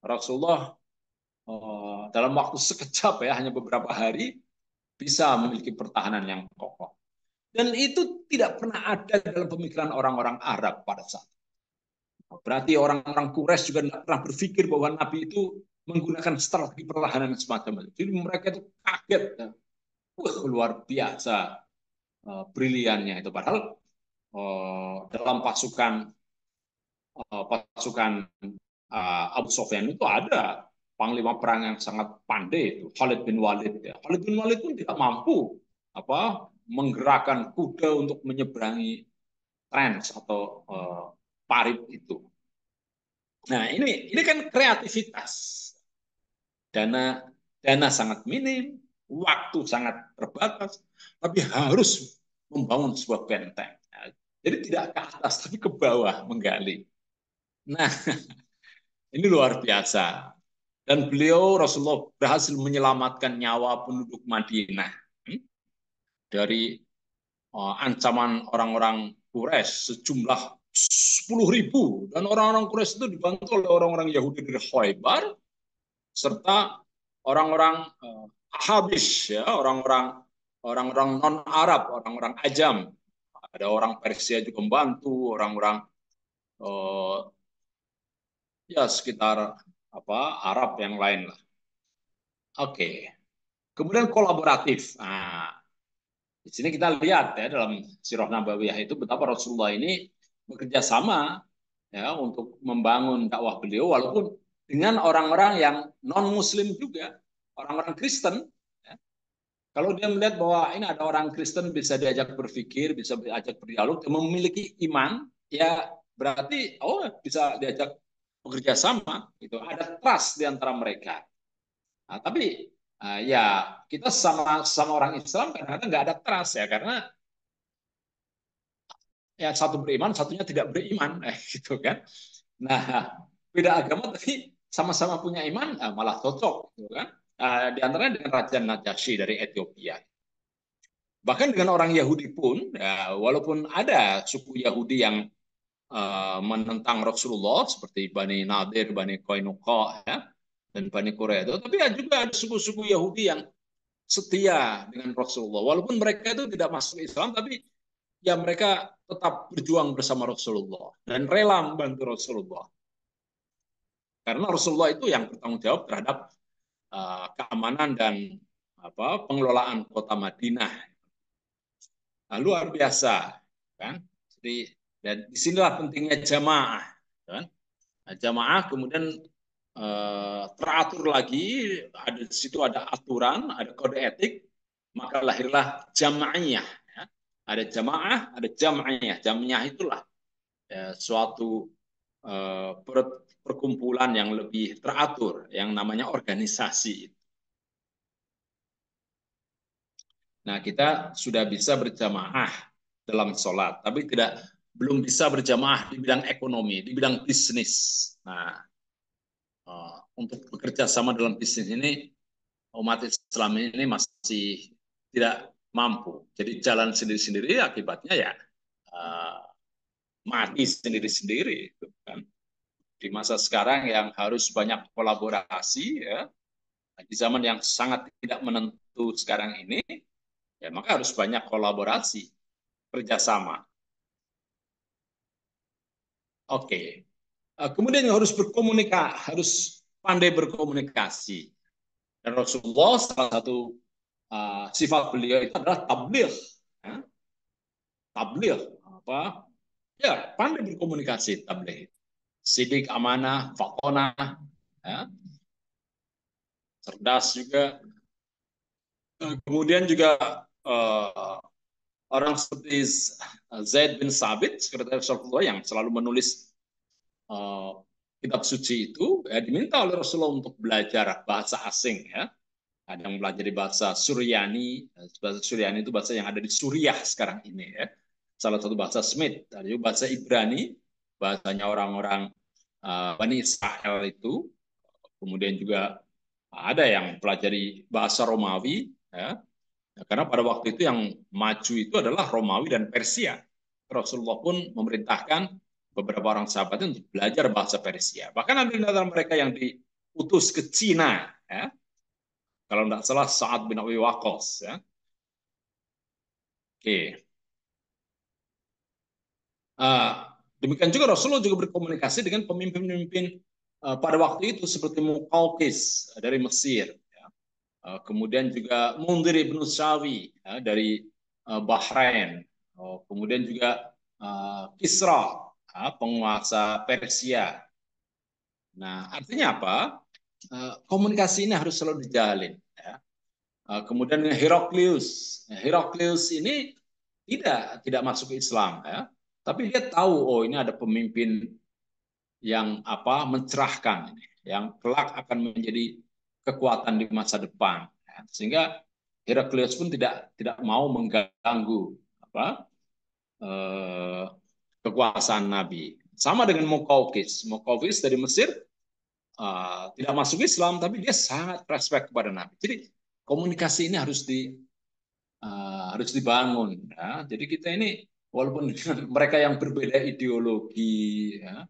Speaker 2: Rasulullah dalam waktu sekejap ya, hanya beberapa hari, bisa memiliki pertahanan yang kokoh. Dan itu tidak pernah ada dalam pemikiran orang-orang Arab pada saat itu. Berarti orang-orang Quraisy juga tidak pernah berpikir bahwa Nabi itu menggunakan strategi pertahanan semacam itu. Jadi mereka itu kaget. Luar biasa briliannya itu. Padahal dalam pasukan Abu Sufyan itu ada panglima perang yang sangat pandai itu, Khalid bin Walid. Khalid bin Walid pun tidak mampu menggerakkan kuda untuk menyeberangi trench atau parit itu. Nah, ini kan kreativitas. Dana sangat minim, waktu sangat terbatas, tapi harus membangun sebuah benteng. Jadi tidak ke atas, tapi ke bawah menggali. Nah, ini luar biasa. Dan beliau Rasulullah berhasil menyelamatkan nyawa penduduk Madinah dari ancaman orang-orang Quraisy sejumlah 10.000, dan orang-orang Quraisy itu dibantu oleh orang-orang Yahudi dari Khaybar serta orang-orang Habis ya, orang-orang non Arab, orang-orang Ajam. Ada orang Persia juga membantu, orang-orang ya sekitar Arab yang lain lah. Oke. Kemudian kolaboratif. Nah, di sini kita lihat ya dalam Sirah Nabawiyah itu betapa Rasulullah ini bekerja sama ya untuk membangun dakwah beliau walaupun dengan orang-orang yang non Muslim juga, orang-orang Kristen. Ya. Kalau dia melihat bahwa ini ada orang Kristen bisa diajak berpikir, bisa diajak berdialog, dan memiliki iman, ya berarti bisa diajak bekerja sama. Gitu. Ada trust di antara mereka. Nah, tapi ya kita sama orang Islam kadang-kadang nggak ada trust ya karena ya satu beriman, satunya tidak beriman, gitu kan. Nah, beda agama tapi sama-sama punya iman, malah cocok, gitu kan. Di antaranya dengan Raja Najasyi dari Ethiopia. Bahkan dengan orang Yahudi pun, ya, walaupun ada suku Yahudi yang menentang Rasulullah seperti Bani Nadir, Bani Qainuqa, ya, dan Bani Quraidah, tapi juga ada suku-suku Yahudi yang setia dengan Rasulullah. Walaupun mereka itu tidak masuk Islam, tapi ya mereka tetap berjuang bersama Rasulullah dan rela membantu Rasulullah. Karena Rasulullah itu yang bertanggung jawab terhadap keamanan dan pengelolaan kota Madinah. Luar biasa, kan? Jadi dan disinilah pentingnya jamaah. kan? Nah, jamaah kemudian teratur lagi, ada di situ ada aturan, ada kode etik, maka lahirlah jamaiyah. Ya. Ada jamaah, ada jamaiyah. Jamaiyah itulah suatu perkumpulan yang lebih teratur, yang namanya organisasi. Nah, kita sudah bisa berjamaah dalam sholat, tapi belum bisa berjamaah di bidang ekonomi, di bidang bisnis. Nah, untuk bekerja sama dalam bisnis ini, umat Islam ini masih tidak mampu. Jadi jalan sendiri-sendiri, akibatnya ya mati sendiri-sendiri. Kan. Di masa sekarang yang harus banyak kolaborasi, ya, di zaman yang sangat tidak menentu sekarang ini, ya maka harus banyak kolaborasi, kerjasama. Oke. Kemudian harus harus pandai berkomunikasi. Dan Rasulullah salah satu sifat beliau itu adalah tabligh. Ya. Tabligh apa? Ya, pandai berkomunikasi tabligh. Sidik, amanah, fatonah, ya. Cerdas juga. Kemudian juga orang seperti Zaid bin Sabit, sekretaris Rasulullah yang selalu menulis kitab suci itu, ya, diminta oleh Rasulullah untuk belajar bahasa asing. Ya. Ada yang belajar bahasa Suryani. Bahasa Suryani itu bahasa yang ada di Suriah sekarang ini. Ya. Salah satu bahasa Semit. Ada juga bahasa Ibrani, bahasanya orang-orang Bani Israel itu. Kemudian juga ada yang pelajari bahasa Romawi. Ya. Karena pada waktu itu yang maju itu adalah Romawi dan Persia. Rasulullah pun memerintahkan beberapa orang sahabat untuk belajar bahasa Persia. Bahkan ada di antara mereka yang diutus ke Cina. Ya. Kalau tidak salah Sa'ad bin Abi Waqqas. Ya. Oke. Demikian juga Rasulullah juga berkomunikasi dengan pemimpin-pemimpin pada waktu itu seperti Muqawqis dari Mesir. Ya. Kemudian juga Mundhir ibn Syawi ya, dari Bahrain. Kemudian juga Kisra, penguasa Persia. Nah, artinya apa? Komunikasi ini harus selalu dijalin. Ya. Kemudian Heraklius. Heraklius ini tidak masuk ke Islam, ya. Tapi dia tahu, oh ini ada pemimpin yang mencerahkan, yang kelak akan menjadi kekuatan di masa depan. Ya. Sehingga Heraklius pun tidak mau mengganggu kekuasaan Nabi. Sama dengan Muqawqis. Muqawqis dari Mesir tidak masuk Islam, tapi dia sangat respect kepada Nabi. Jadi komunikasi ini harus dibangun. Ya. Jadi kita ini walaupun dengan mereka yang berbeda ideologi, ya,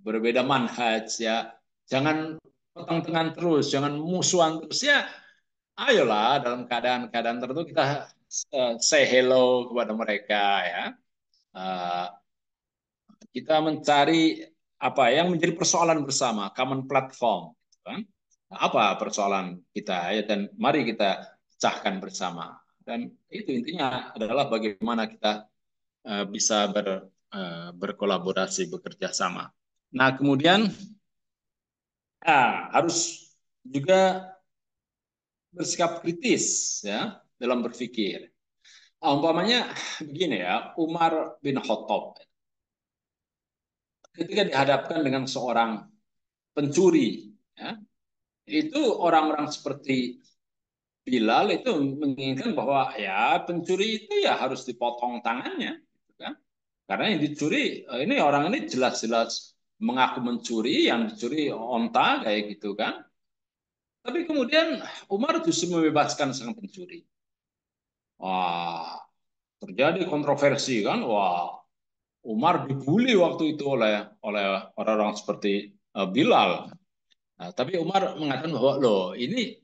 Speaker 2: berbeda manhaj, ya, jangan petang-tengan terus, jangan musuhan terus, ya. Ayolah dalam keadaan tertentu kita say hello kepada mereka, ya. Kita mencari apa yang menjadi persoalan bersama, common platform, kan? Apa persoalan kita, ya, dan mari kita pecahkan bersama. Dan itu intinya adalah bagaimana kita bisa berkolaborasi, bekerja sama. Nah, kemudian harus juga bersikap kritis, ya, dalam berpikir. Umpamanya begini, ya, Umar bin Khattab ketika dihadapkan dengan seorang pencuri, ya, itu orang-orang seperti Bilal itu menginginkan bahwa ya pencuri itu ya harus dipotong tangannya, gitu kan? Karena yang dicuri ini orang ini jelas-jelas mengaku mencuri, yang dicuri onta kayak gitu kan. Tapi kemudian Umar justru membebaskan sang pencuri. Wah, terjadi kontroversi kan? Wah, Umar dibully waktu itu oleh orang-orang seperti Bilal. Nah, tapi Umar mengatakan bahwa loh ini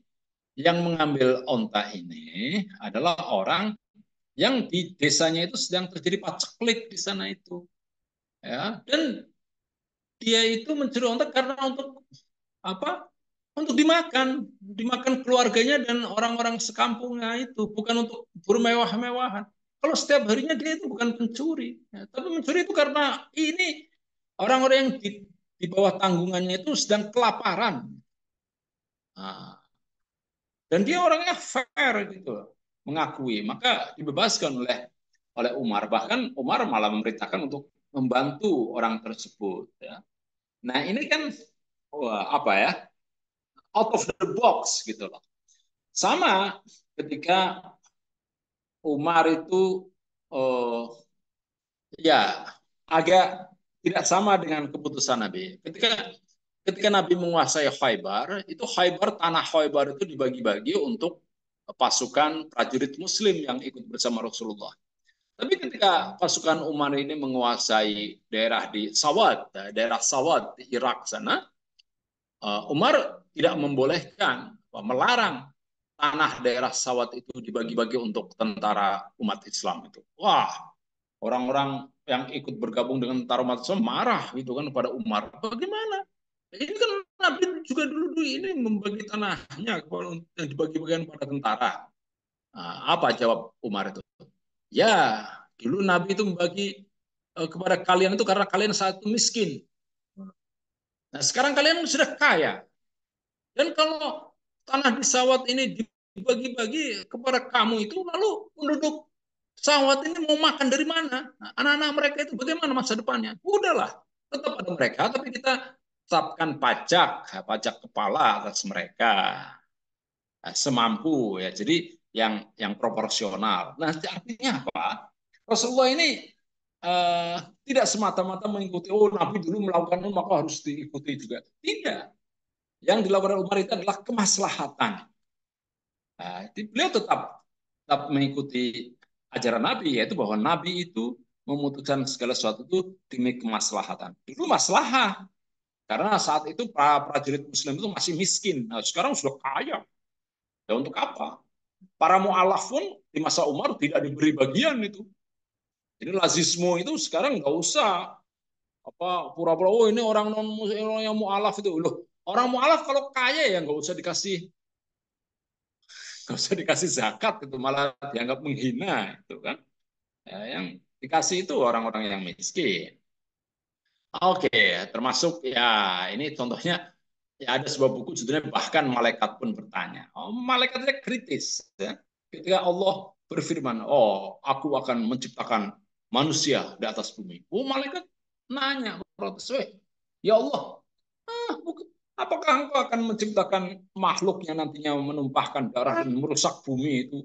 Speaker 2: yang mengambil onta ini adalah orang yang di desanya itu sedang terjadi paceklik di sana itu, ya, dan dia itu mencuri onta karena untuk apa? Untuk dimakan keluarganya dan orang-orang sekampungnya itu, bukan untuk bermewah-mewahan. Kalau setiap harinya dia itu bukan pencuri, ya, tapi mencuri itu karena ini Orang-orang yang di bawah tanggungannya itu sedang kelaparan. Nah, dan dia orangnya fair gitu, mengakui, maka dibebaskan oleh Umar. Bahkan Umar malah memerintahkan untuk membantu orang tersebut. Ya. Nah ini kan wah, apa ya, out of the box gitu loh. Sama ketika Umar itu oh, ya agak tidak sama dengan keputusan Nabi. Ketika Nabi menguasai Khaybar, itu Khaybar, tanah Khaybar itu dibagi-bagi untuk pasukan prajurit Muslim yang ikut bersama Rasulullah. Tapi ketika pasukan Umar ini menguasai daerah di Sawad, daerah Sawad di Irak sana, Umar tidak membolehkan, melarang tanah daerah Sawad itu dibagi-bagi untuk tentara umat Islam itu. Wah, orang-orang yang ikut bergabung dengan tentara umat Islam marah gitu kan kepada Umar. Bagaimana? Ini kan Nabi juga dulu ini membagi tanahnya yang dibagi-bagikan pada tentara. Nah, apa jawab Umar itu? Ya, dulu Nabi itu membagi kepada kalian itu karena kalian saat itu miskin. Nah, sekarang kalian sudah kaya. Dan kalau tanah di Sawat ini dibagi-bagi kepada kamu itu, lalu penduduk Sawat ini mau makan dari mana? Nah, anak-anak mereka itu bagaimana masa depannya? Udahlah, tetap ada mereka, tapi kita tetapkan pajak kepala atas mereka. Nah, semampu ya. Jadi yang proporsional. Nah, artinya apa? Rasulullah ini uh, tidak semata-mata mengikuti, oh Nabi dulu melakukan itu maka harus diikuti juga. Tidak. Yang dilakukan Umar itu adalah kemaslahatan. Nah, beliau tetap mengikuti ajaran Nabi, yaitu bahwa Nabi itu memutuskan segala sesuatu itu demi kemaslahatan. Dulu maslahah, karena saat itu para prajurit Muslim itu masih miskin. Nah, sekarang sudah kaya. Ya untuk apa? Para mu'alaf pun di masa Umar tidak diberi bagian itu. Jadi lazisme itu sekarang nggak usah apa pura-pura oh ini orang non orang yang mu'alaf itu loh. Orang mu'alaf kalau kaya ya nggak usah dikasih zakat itu malah dianggap menghina itu kan. Ya, yang dikasih itu orang-orang yang miskin. Oke, termasuk ya ini contohnya ya ada sebuah buku judulnya bahkan malaikat pun bertanya. Oh, malaikatnya kritis ya. Ketika Allah berfirman, "Oh, aku akan menciptakan manusia di atas bumi." Oh, malaikat nanya, protes, "Ya Allah, apakah engkau akan menciptakan makhluk yang nantinya menumpahkan darah dan merusak bumi itu?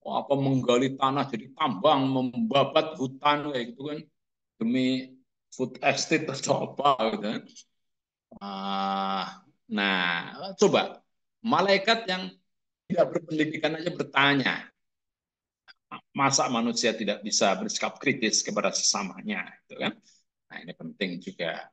Speaker 2: Oh, apa menggali tanah jadi tambang, membabat hutan kayak gitu kan demi food estate atau apa gitu kan?" Nah, coba malaikat yang tidak berpendidikan aja bertanya, masa manusia tidak bisa bersikap kritis kepada sesamanya, gitu kan? Nah, ini penting juga.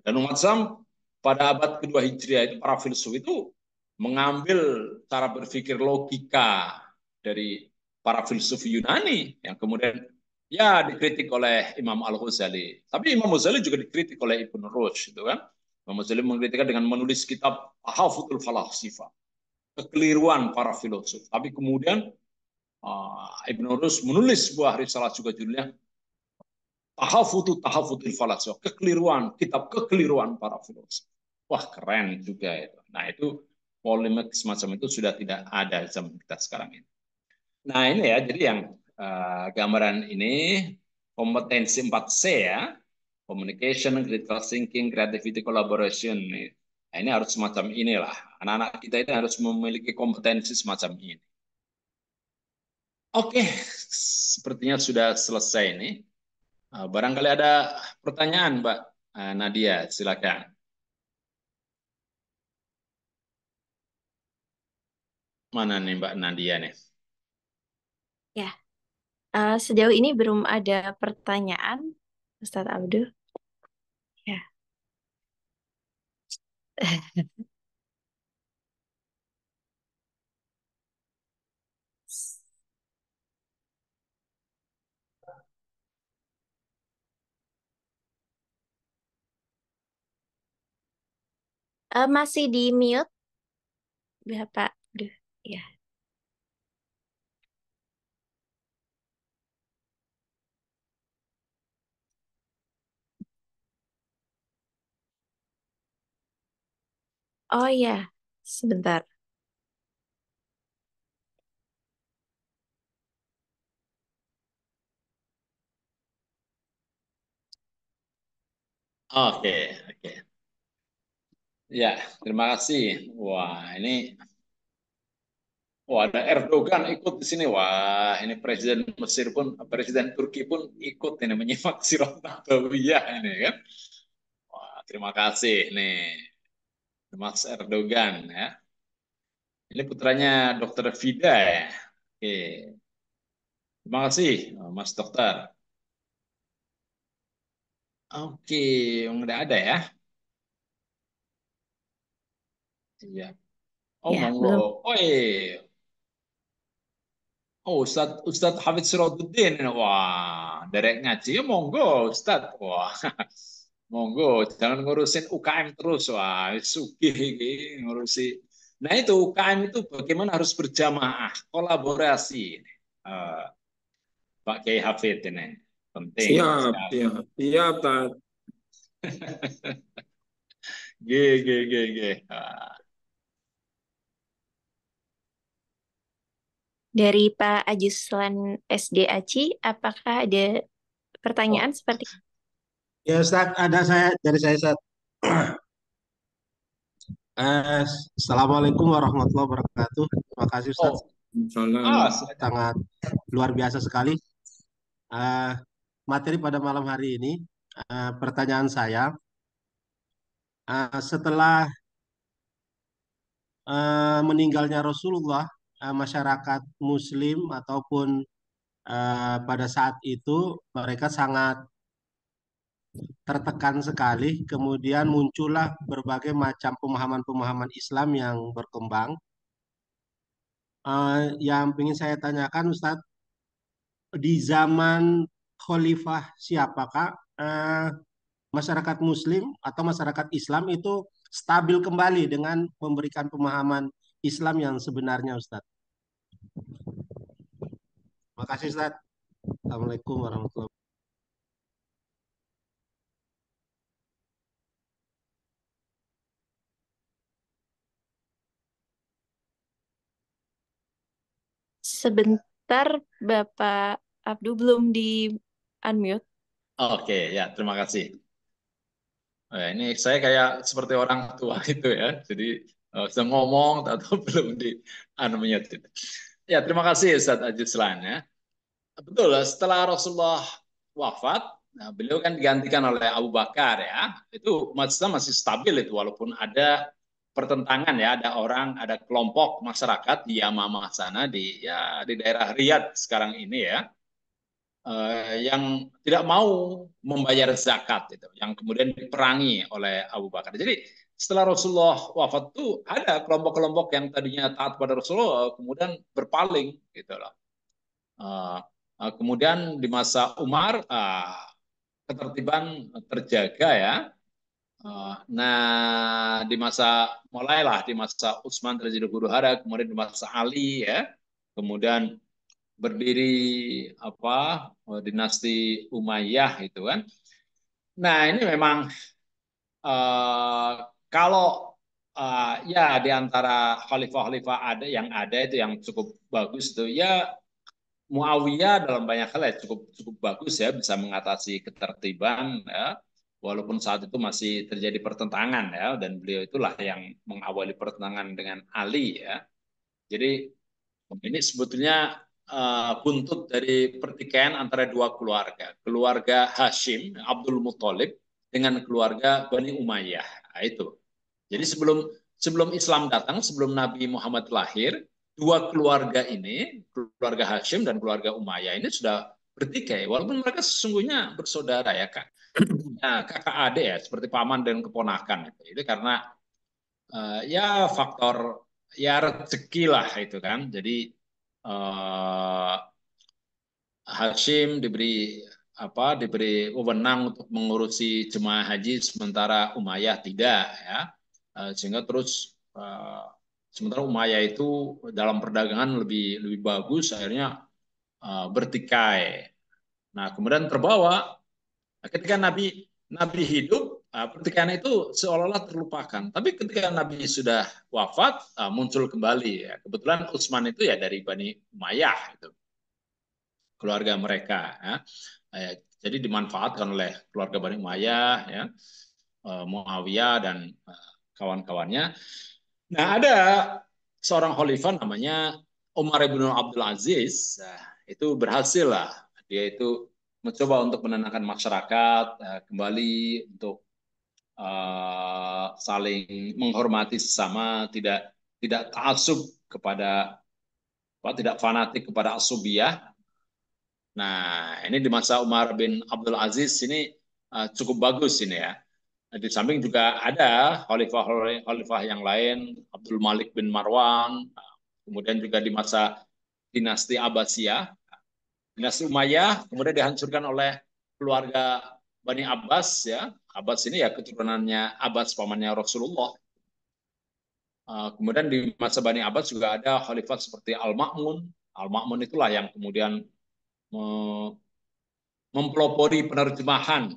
Speaker 2: Dan umat Islam pada abad kedua Hijriah itu para filsuf itu mengambil cara berpikir logika dari para filsuf Yunani yang kemudian ya dikritik oleh Imam Al-Ghazali. Tapi Imam Ghazali juga dikritik oleh Ibn Rushd, itu kan? Imam Ghazali mengkritikkan dengan menulis kitab Hafutul Falasifah, kekeliruan para filosof. Tapi kemudian Ibn Rushd menulis sebuah risalah juga judulnya Tahafutul Falasifah, kitab kekeliruan para filosof. Wah, keren juga itu. Nah, itu polemik semacam itu sudah tidak ada zaman kita sekarang ini. Nah, ini ya, jadi yang gambaran ini kompetensi 4C ya. Communication, critical thinking, creativity, collaboration. Nah, ini harus semacam inilah. Anak-anak kita ini harus memiliki kompetensi semacam ini. Oke, sepertinya sudah selesai ini. Barangkali ada pertanyaan, Mbak Nadia, silakan. Mana nih Mbak Nadia nih?
Speaker 4: Ya, sejauh ini belum ada pertanyaan, Ustadz Abdul. Ya. Masih di mute, Bapak. Aduh, ya. Oh ya, sebentar.
Speaker 2: Oke, oke. Ya, terima kasih. Wah, ada Erdogan ikut di sini. Wah, ini Presiden Mesir pun, Presiden Turki pun ikut ini menyimak Sirah Nabawiyah ini kan. Wah, terima kasih nih, Mas Erdogan ya. Ini putranya Dokter Vida ya. Oke, terima kasih, Mas Dokter. Oke, nggak ada ya? Iya. Oh,
Speaker 4: Ya,
Speaker 2: monggo.
Speaker 4: belum.
Speaker 2: Oh, Oh, Ustadz Hafidz Sirajuddin. Wah, derek ngaji. Ya, monggo, Ustadz. Wah, monggo. Jangan ngurusin UKM terus. Wah, sugih iki ngurusi. Nah, itu UKM itu bagaimana harus berjamaah, kolaborasi. Eh, Pak Kiai Hafidz ini. Penting
Speaker 5: Siap,
Speaker 2: sekali.
Speaker 5: siap, siap, Tat.
Speaker 2: G, G, G, G.
Speaker 4: Dari Pak Ajuslan SD Aci, apakah ada
Speaker 6: Oh,
Speaker 4: pertanyaan seperti
Speaker 6: ya Ustaz, ada dari saya Ustaz. Assalamualaikum warahmatullahi wabarakatuh. Terima kasih Ustaz,
Speaker 2: Oh,
Speaker 5: Salam.
Speaker 2: silakan.
Speaker 6: sangat luar biasa sekali. Eh, Materi pada malam hari ini, pertanyaan saya, setelah meninggalnya Rasulullah, masyarakat Muslim ataupun pada saat itu mereka sangat tertekan sekali. Kemudian muncullah berbagai macam pemahaman-pemahaman Islam yang berkembang. Yang ingin saya tanyakan, Ustadz, di zaman Khalifah siapakah eh, masyarakat Muslim atau masyarakat Islam itu stabil kembali dengan memberikan pemahaman Islam yang sebenarnya, Ustadz? Terima kasih, Ustadz. Assalamualaikum warahmatullahi wabarakatuh.
Speaker 4: sebentar Bapak Abdu belum di unmute?
Speaker 2: Oke, ya, terima kasih. Ini saya kayak seperti orang tua itu ya. Jadi sedang ngomong atau belum di unmute. Ya, terima kasih Ustaz Ajuslan ya. Betul, setelah Rasulullah wafat, nah, beliau kan digantikan oleh Abu Bakar ya. Itu umat Islam masih stabil itu walaupun ada pertentangan ya, ada kelompok masyarakat di Yamamah sana di daerah Riyadh sekarang ini ya, yang tidak mau membayar zakat itu, yang kemudian diperangi oleh Abu Bakar. Jadi setelah Rasulullah wafat itu ada kelompok-kelompok yang tadinya taat pada Rasulullah kemudian berpaling gitu loh. Kemudian di masa Umar ketertiban terjaga ya. Nah di masa Utsman terjadi huru hara, kemudian di masa Ali ya, kemudian berdiri dinasti Umayyah itu kan. Nah ini memang kalau ya di antara khalifah-khalifah ada itu yang cukup bagus itu ya Muawiyah dalam banyak hal ya cukup cukup bagus ya bisa mengatasi ketertiban ya walaupun saat itu masih terjadi pertentangan ya dan beliau itulah yang mengawali pertentangan dengan Ali ya. Jadi ini sebetulnya buntut dari pertikaian antara dua keluarga, keluarga Hashim Abdul Muthalib dengan keluarga Bani Umayyah. Nah, itu. Jadi sebelum sebelum Islam datang, sebelum Nabi Muhammad lahir, dua keluarga ini, keluarga Hashim dan keluarga Umayyah ini sudah bertikai, walaupun mereka sesungguhnya bersaudara ya kak, ya, kakak adik ya, seperti paman dan keponakan. Itu karena ya faktor ya rezeki lah itu kan. Jadi uh, Hashim diberi wewenang untuk mengurusi jemaah haji sementara Umayyah tidak ya. Sehingga terus sementara Umayyah itu dalam perdagangan lebih lebih bagus akhirnya bertikai. Nah, kemudian terbawa ketika Nabi hidup pertikaian itu seolah-olah terlupakan. Tapi ketika Nabi sudah wafat, muncul kembali. Ya. Kebetulan Utsman itu ya dari Bani Umayyah, itu keluarga mereka. Ya. Jadi dimanfaatkan oleh keluarga Bani Umayyah, ya, Muawiyah dan kawan-kawannya. Nah, ada seorang khalifah namanya Umar bin Abdul Aziz. Itu berhasil lah. Dia itu mencoba untuk menenangkan masyarakat, kembali untuk saling menghormati sesama, tidak ta'assub kepada tidak fanatik kepada asubiyah. Nah, ini di masa Umar bin Abdul Aziz ini cukup bagus ini ya. Di samping juga ada khalifah yang lain, Abdul Malik bin Marwan, kemudian juga di masa dinasti Abbasiyah, dinasti Umayyah, kemudian dihancurkan oleh keluarga Bani Abbas ya. Abbas ini ya keturunannya Abbas pamannya Rasulullah. Kemudian di masa Bani Abbas juga ada khalifah seperti Al-Ma'mun. Al-Ma'mun itulah yang kemudian mempelopori penerjemahan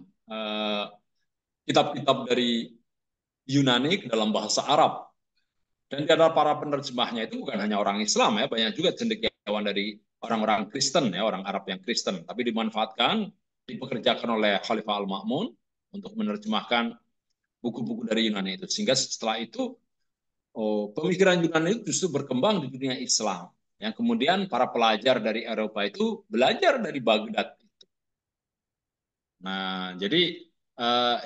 Speaker 2: kitab-kitab dari Yunani ke dalam bahasa Arab. Dan di antara para penerjemahnya itu bukan hanya orang Islam ya, banyak juga cendekiawan dari orang-orang Kristen ya, orang Arab yang Kristen, tapi dimanfaatkan, dipekerjakan oleh Khalifah Al-Ma'mun untuk menerjemahkan buku-buku dari Yunani itu. Sehingga setelah itu pemikiran Yunani itu justru berkembang di dunia Islam. Yang kemudian para pelajar dari Eropa itu belajar dari Baghdad. Nah, jadi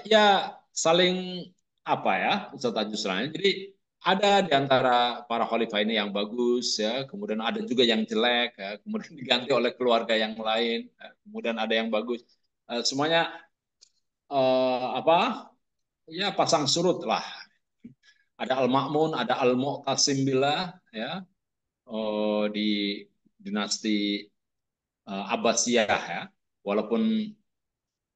Speaker 2: ya saling apa ya, Ustaz Ajuslan. Jadi ada di antara para khalifah ini yang bagus ya, kemudian ada juga yang jelek ya, kemudian diganti oleh keluarga yang lain, ya, kemudian ada yang bagus. Semuanya apa? Ya pasang surut lah. Ada Al-Ma'mun, ada Al-Mu'tasim billah ya. Di dinasti Abbasiyah ya. Walaupun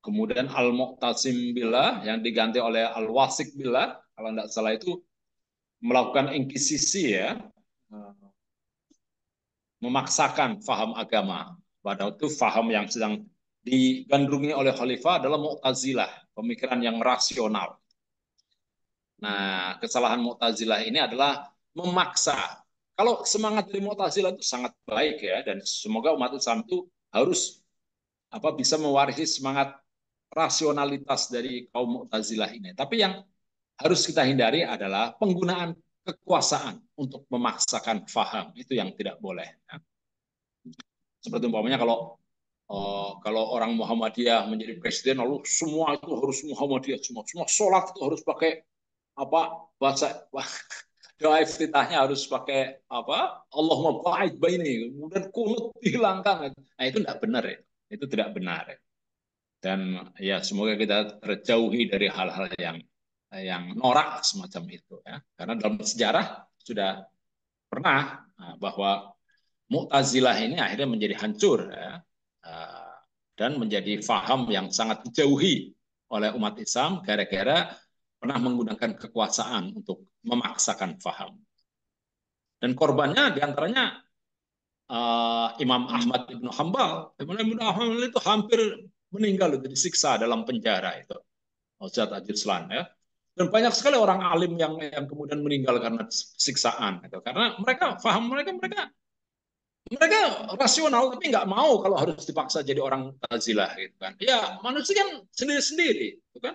Speaker 2: kemudian Al-Mu'tasim billah yang diganti oleh Al-Wasik billah, kalau tidak salah itu melakukan inkisisi ya, memaksakan faham agama. Padahal itu faham yang sedang digandrungi oleh khalifah adalah Mu'tazilah, pemikiran yang rasional. Nah, kesalahan Mu'tazilah ini adalah memaksa. Kalau semangat dari Mu'tazilah itu sangat baik ya, dan semoga umat Islam itu harus bisa mewarisi semangat rasionalitas dari kaum Mu'tazilah ini. Tapi yang harus kita hindari adalah penggunaan kekuasaan untuk memaksakan faham. Itu yang tidak boleh. Seperti umpamanya kalau orang Muhammadiyah menjadi presiden, lalu semua itu harus Muhammadiyah, semua sholat itu harus pakai bahasa doa iftitahnya harus pakai Allahumma ba'id baini, kemudian kunut dihilangkan. Nah, itu tidak benar ya. Itu tidak benar ya. Dan ya semoga kita terjauhi dari hal-hal yang norak semacam itu ya. Karena dalam sejarah sudah pernah bahwa Mu'tazilah ini akhirnya menjadi hancur ya. Dan menjadi faham yang sangat dijauhi oleh umat Islam gara-gara pernah menggunakan kekuasaan untuk memaksakan faham. Dan korbannya diantaranya Imam Ahmad bin Hanbal. Imam bin Hanbal itu hampir meninggal, itu disiksa dalam penjara itu. Ustaz Ajuslan ya. Dan banyak sekali orang alim yang kemudian meninggal karena siksaan itu. Karena mereka faham mereka rasional tapi nggak mau kalau harus dipaksa jadi orang Mu'tazilah gitu kan. Ya manusia kan sendiri-sendiri gitu kan.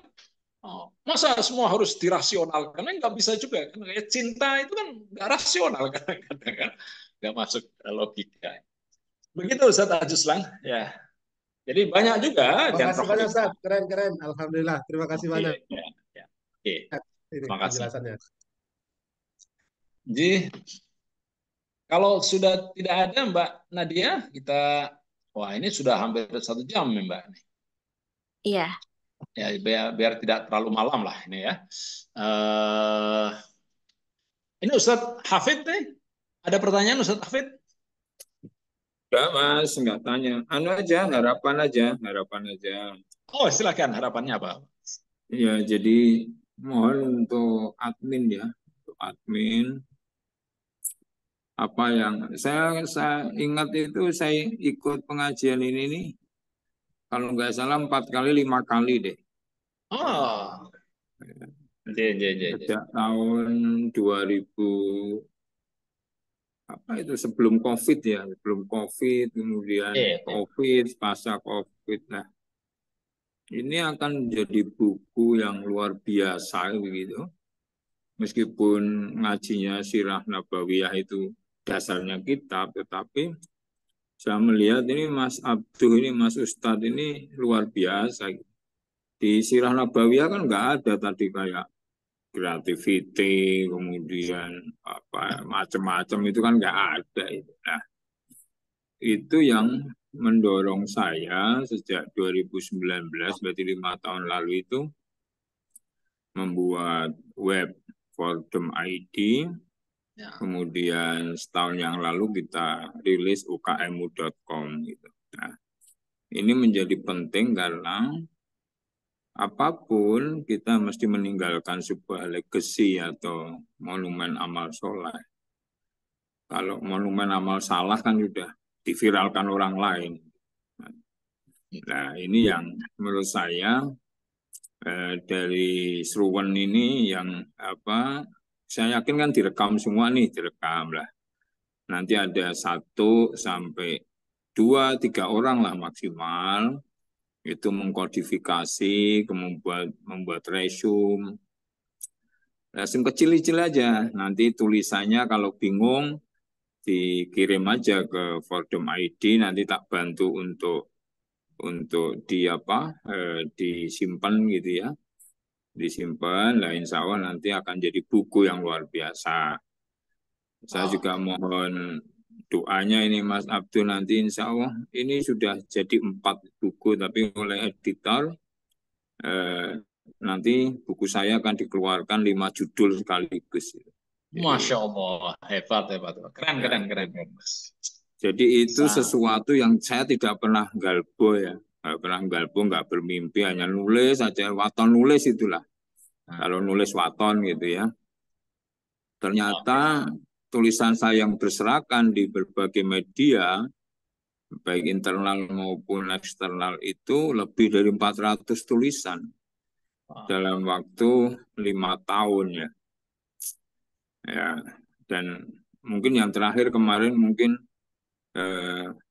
Speaker 2: Masa semua harus dirasionalkan? Karena nggak bisa juga. Karena cinta itu kan nggak rasional kadang-kadang kan, nggak masuk logika. Begitu Ustaz Ajuslan ya. Jadi banyak juga.
Speaker 6: Terima kasih banyak Ustaz, keren. Alhamdulillah, terima kasih banyak.
Speaker 2: Ya. Oke. Terima kasih.
Speaker 6: Penjelasannya.
Speaker 2: Jadi kalau sudah tidak ada Mbak Nadia, ini sudah hampir 1 jam ya Mbak.
Speaker 4: Iya.
Speaker 2: Ya biar tidak terlalu malam lah ini ya. Ini Ustadz Hafid nih, ada pertanyaan Ustadz Hafid?
Speaker 5: Enggak Mas, enggak tanya. Harapan aja.
Speaker 2: Oh silakan, harapannya apa?
Speaker 5: Ya jadi mohon untuk admin ya, apa yang saya ingat itu saya ikut pengajian ini nih, kalau nggak salah 4 kali 5 kali deh.
Speaker 2: Oh,
Speaker 5: Sejak tahun 2000 apa itu sebelum COVID ya, sebelum COVID, kemudian COVID, pasca COVID. Nah, ini akan menjadi buku yang luar biasa begitu. Meskipun ngajinya Sirah Nabawiyah itu dasarnya kitab, tetapi saya melihat ini Mas Abduh ini, Mas Ustadz ini luar biasa. Di Sirah Nabawiyah kan nggak ada tadi kayak creativity, kemudian apa macam-macam itu kan nggak ada itu. Nah, itu yang mendorong saya sejak 2019, berarti 5 tahun lalu itu membuat web Fordham ID. Kemudian setahun yang lalu kita rilis ukmu.com gitu. Nah, ini menjadi penting karena apapun kita mesti meninggalkan sebuah legacy atau monumen amal soleh. Kalau monumen amal salah kan sudah diviralkan orang lain. Nah, ini yang menurut saya dari seruan ini yang apa? Saya yakin kan direkam semua nih, direkam lah. Nanti ada 1 sampai 2, 3 orang lah maksimal itu mengkodifikasi, kemudian membuat resume kecil-kecil aja. Nanti tulisannya kalau bingung dikirim aja ke Fordham ID, nanti tak bantu untuk disimpan gitu ya, disimpan. Nah, insya Allah nanti akan jadi buku yang luar biasa. Saya juga mohon doanya ini Mas Abdul, nanti insya Allah ini sudah jadi 4 buku, tapi oleh editor nanti buku saya akan dikeluarkan 5 judul sekaligus.
Speaker 2: Masya Allah, hebat. Keren.
Speaker 5: Jadi itu sesuatu yang saya tidak pernah galbo ya, nggak bermimpi, hanya nulis saja, waton nulis itulah. Kalau nulis waton gitu ya. Ternyata tulisan saya yang berserakan di berbagai media, baik internal maupun eksternal itu lebih dari 400 tulisan dalam waktu 5 tahun ya. Dan mungkin yang terakhir kemarin mungkin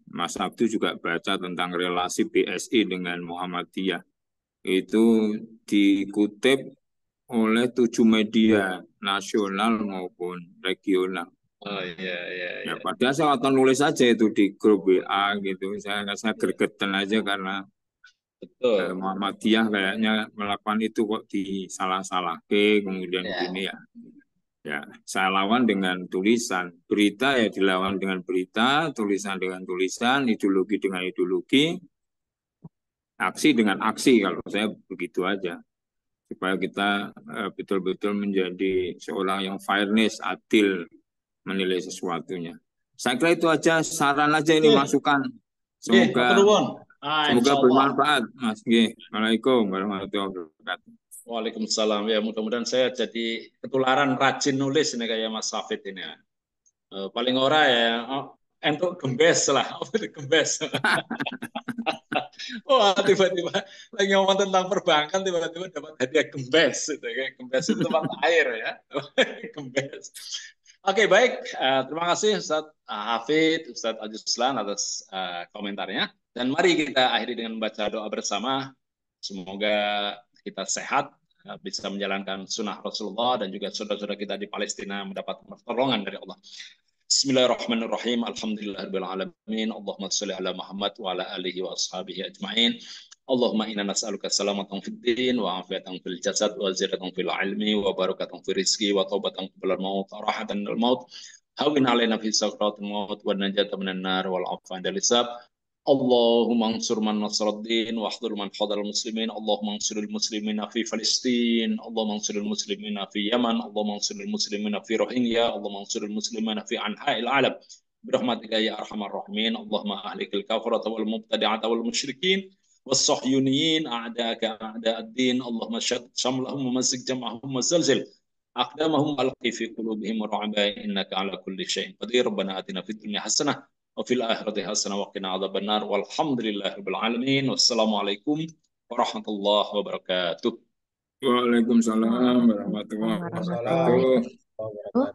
Speaker 5: Mas Abdu juga baca tentang relasi BSI dengan Muhammadiyah. Itu dikutip oleh 7 media nasional maupun regional. Ya, padahal saya waktu nulis aja itu di grup WA gitu. Saya gregetan aja karena Muhammadiyah kayaknya melakukan itu kok disalah-salahke, kemudian begini ya. Ya, saya lawan dengan tulisan, berita ya dilawan dengan berita, tulisan dengan tulisan, ideologi dengan ideologi, aksi dengan aksi. Kalau saya begitu aja, supaya kita betul-betul menjadi seorang yang fairness, adil menilai sesuatunya. Saya kira itu aja, saran aja ini, masukan. Semoga bermanfaat, Mas. Assalamualaikum warahmatullahi wabarakatuh.
Speaker 2: Waalaikumsalam. Ya, mudah-mudahan saya jadi ketularan rajin nulis ini kayak Mas Safid ini. Paling ora ya, entuk gembes lah, gembes. Wah, tiba-tiba lagi ngomong tentang perbankan, tiba-tiba dapat hadiah gembes. Kayak gembes itu tempat air ya, gembes. Oke, baik. Terima kasih Ustadz Hafid, Ustadz Ajuslan atas komentarnya. Dan mari kita akhiri dengan membaca doa bersama. Semoga kita sehat, bisa menjalankan sunnah Rasulullah, dan juga saudara-saudara kita di Palestina mendapat pertolongan dari Allah. Bismillahirrahmanirrahim. Alhamdulillahirabbil alamin. Allahumma shalli ala Muhammad wa ala alihi wa ashabihi ajma'in. Allahumma inna nas'aluka salamatan fid din wa afiatan fil jasad wa ziyadatan fil ilmi wa barakatan fil rizqi wa taubatan qabla al-maut wa rahatan minal maut. Hawwin alaina fi sakratil maut wa najatan minan nar wal afwan dal hisab. Allahumma ansur man nasraddin wa ahdur man hadal muslimin. Allahumma ansuril muslimina fi Palestin. Allahumma ansuril muslimina fi Yaman. Allahumma ansuril muslimina fi Rohingya. Allahumma ansuril muslimina fi anha'il alam. Birahmatika ya arhamar rahimin. Allahumma ahlikil kafarata wal mubtadi'ata wal musyrikin was-sahyuniyin a'da'aka a'da'ad-din. Allahumma syad shamlahum wa mazzik jam'ahum wa zalzil aqdamahum alqi fi qulubihim ra'ba innaka ala kulli syai'in qadir. Rabbana atina fid dunya hasanah wa fil akhirati hasanah wa qina adzabannar. Walhamdulillahirabbil alamin. Wassalamualaikum warahmatullahi wabarakatuh.
Speaker 5: Waalaikumsalam warahmatullahi
Speaker 1: Warahmatullahi
Speaker 5: wabarakatuh.
Speaker 1: wabarakatuh.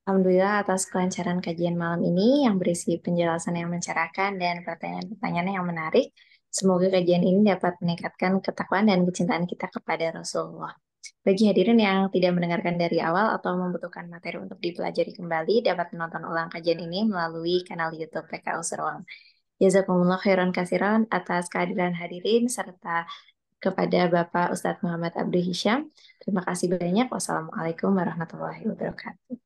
Speaker 1: Alhamdulillah atas kelancaran kajian malam ini yang berisi penjelasan yang mencerahkan dan pertanyaan-pertanyaan yang menarik. Semoga kajian ini dapat meningkatkan ketakwaan dan kecintaan kita kepada Rasulullah. Bagi hadirin yang tidak mendengarkan dari awal atau membutuhkan materi untuk dipelajari kembali, dapat menonton ulang kajian ini melalui kanal YouTube PKU Seruang. Jazakumullah khairan kasiran atas kehadiran hadirin serta kepada Bapak Ustadz Muhammad Abdul Hisham. Terima kasih banyak. Wassalamualaikum warahmatullahi wabarakatuh.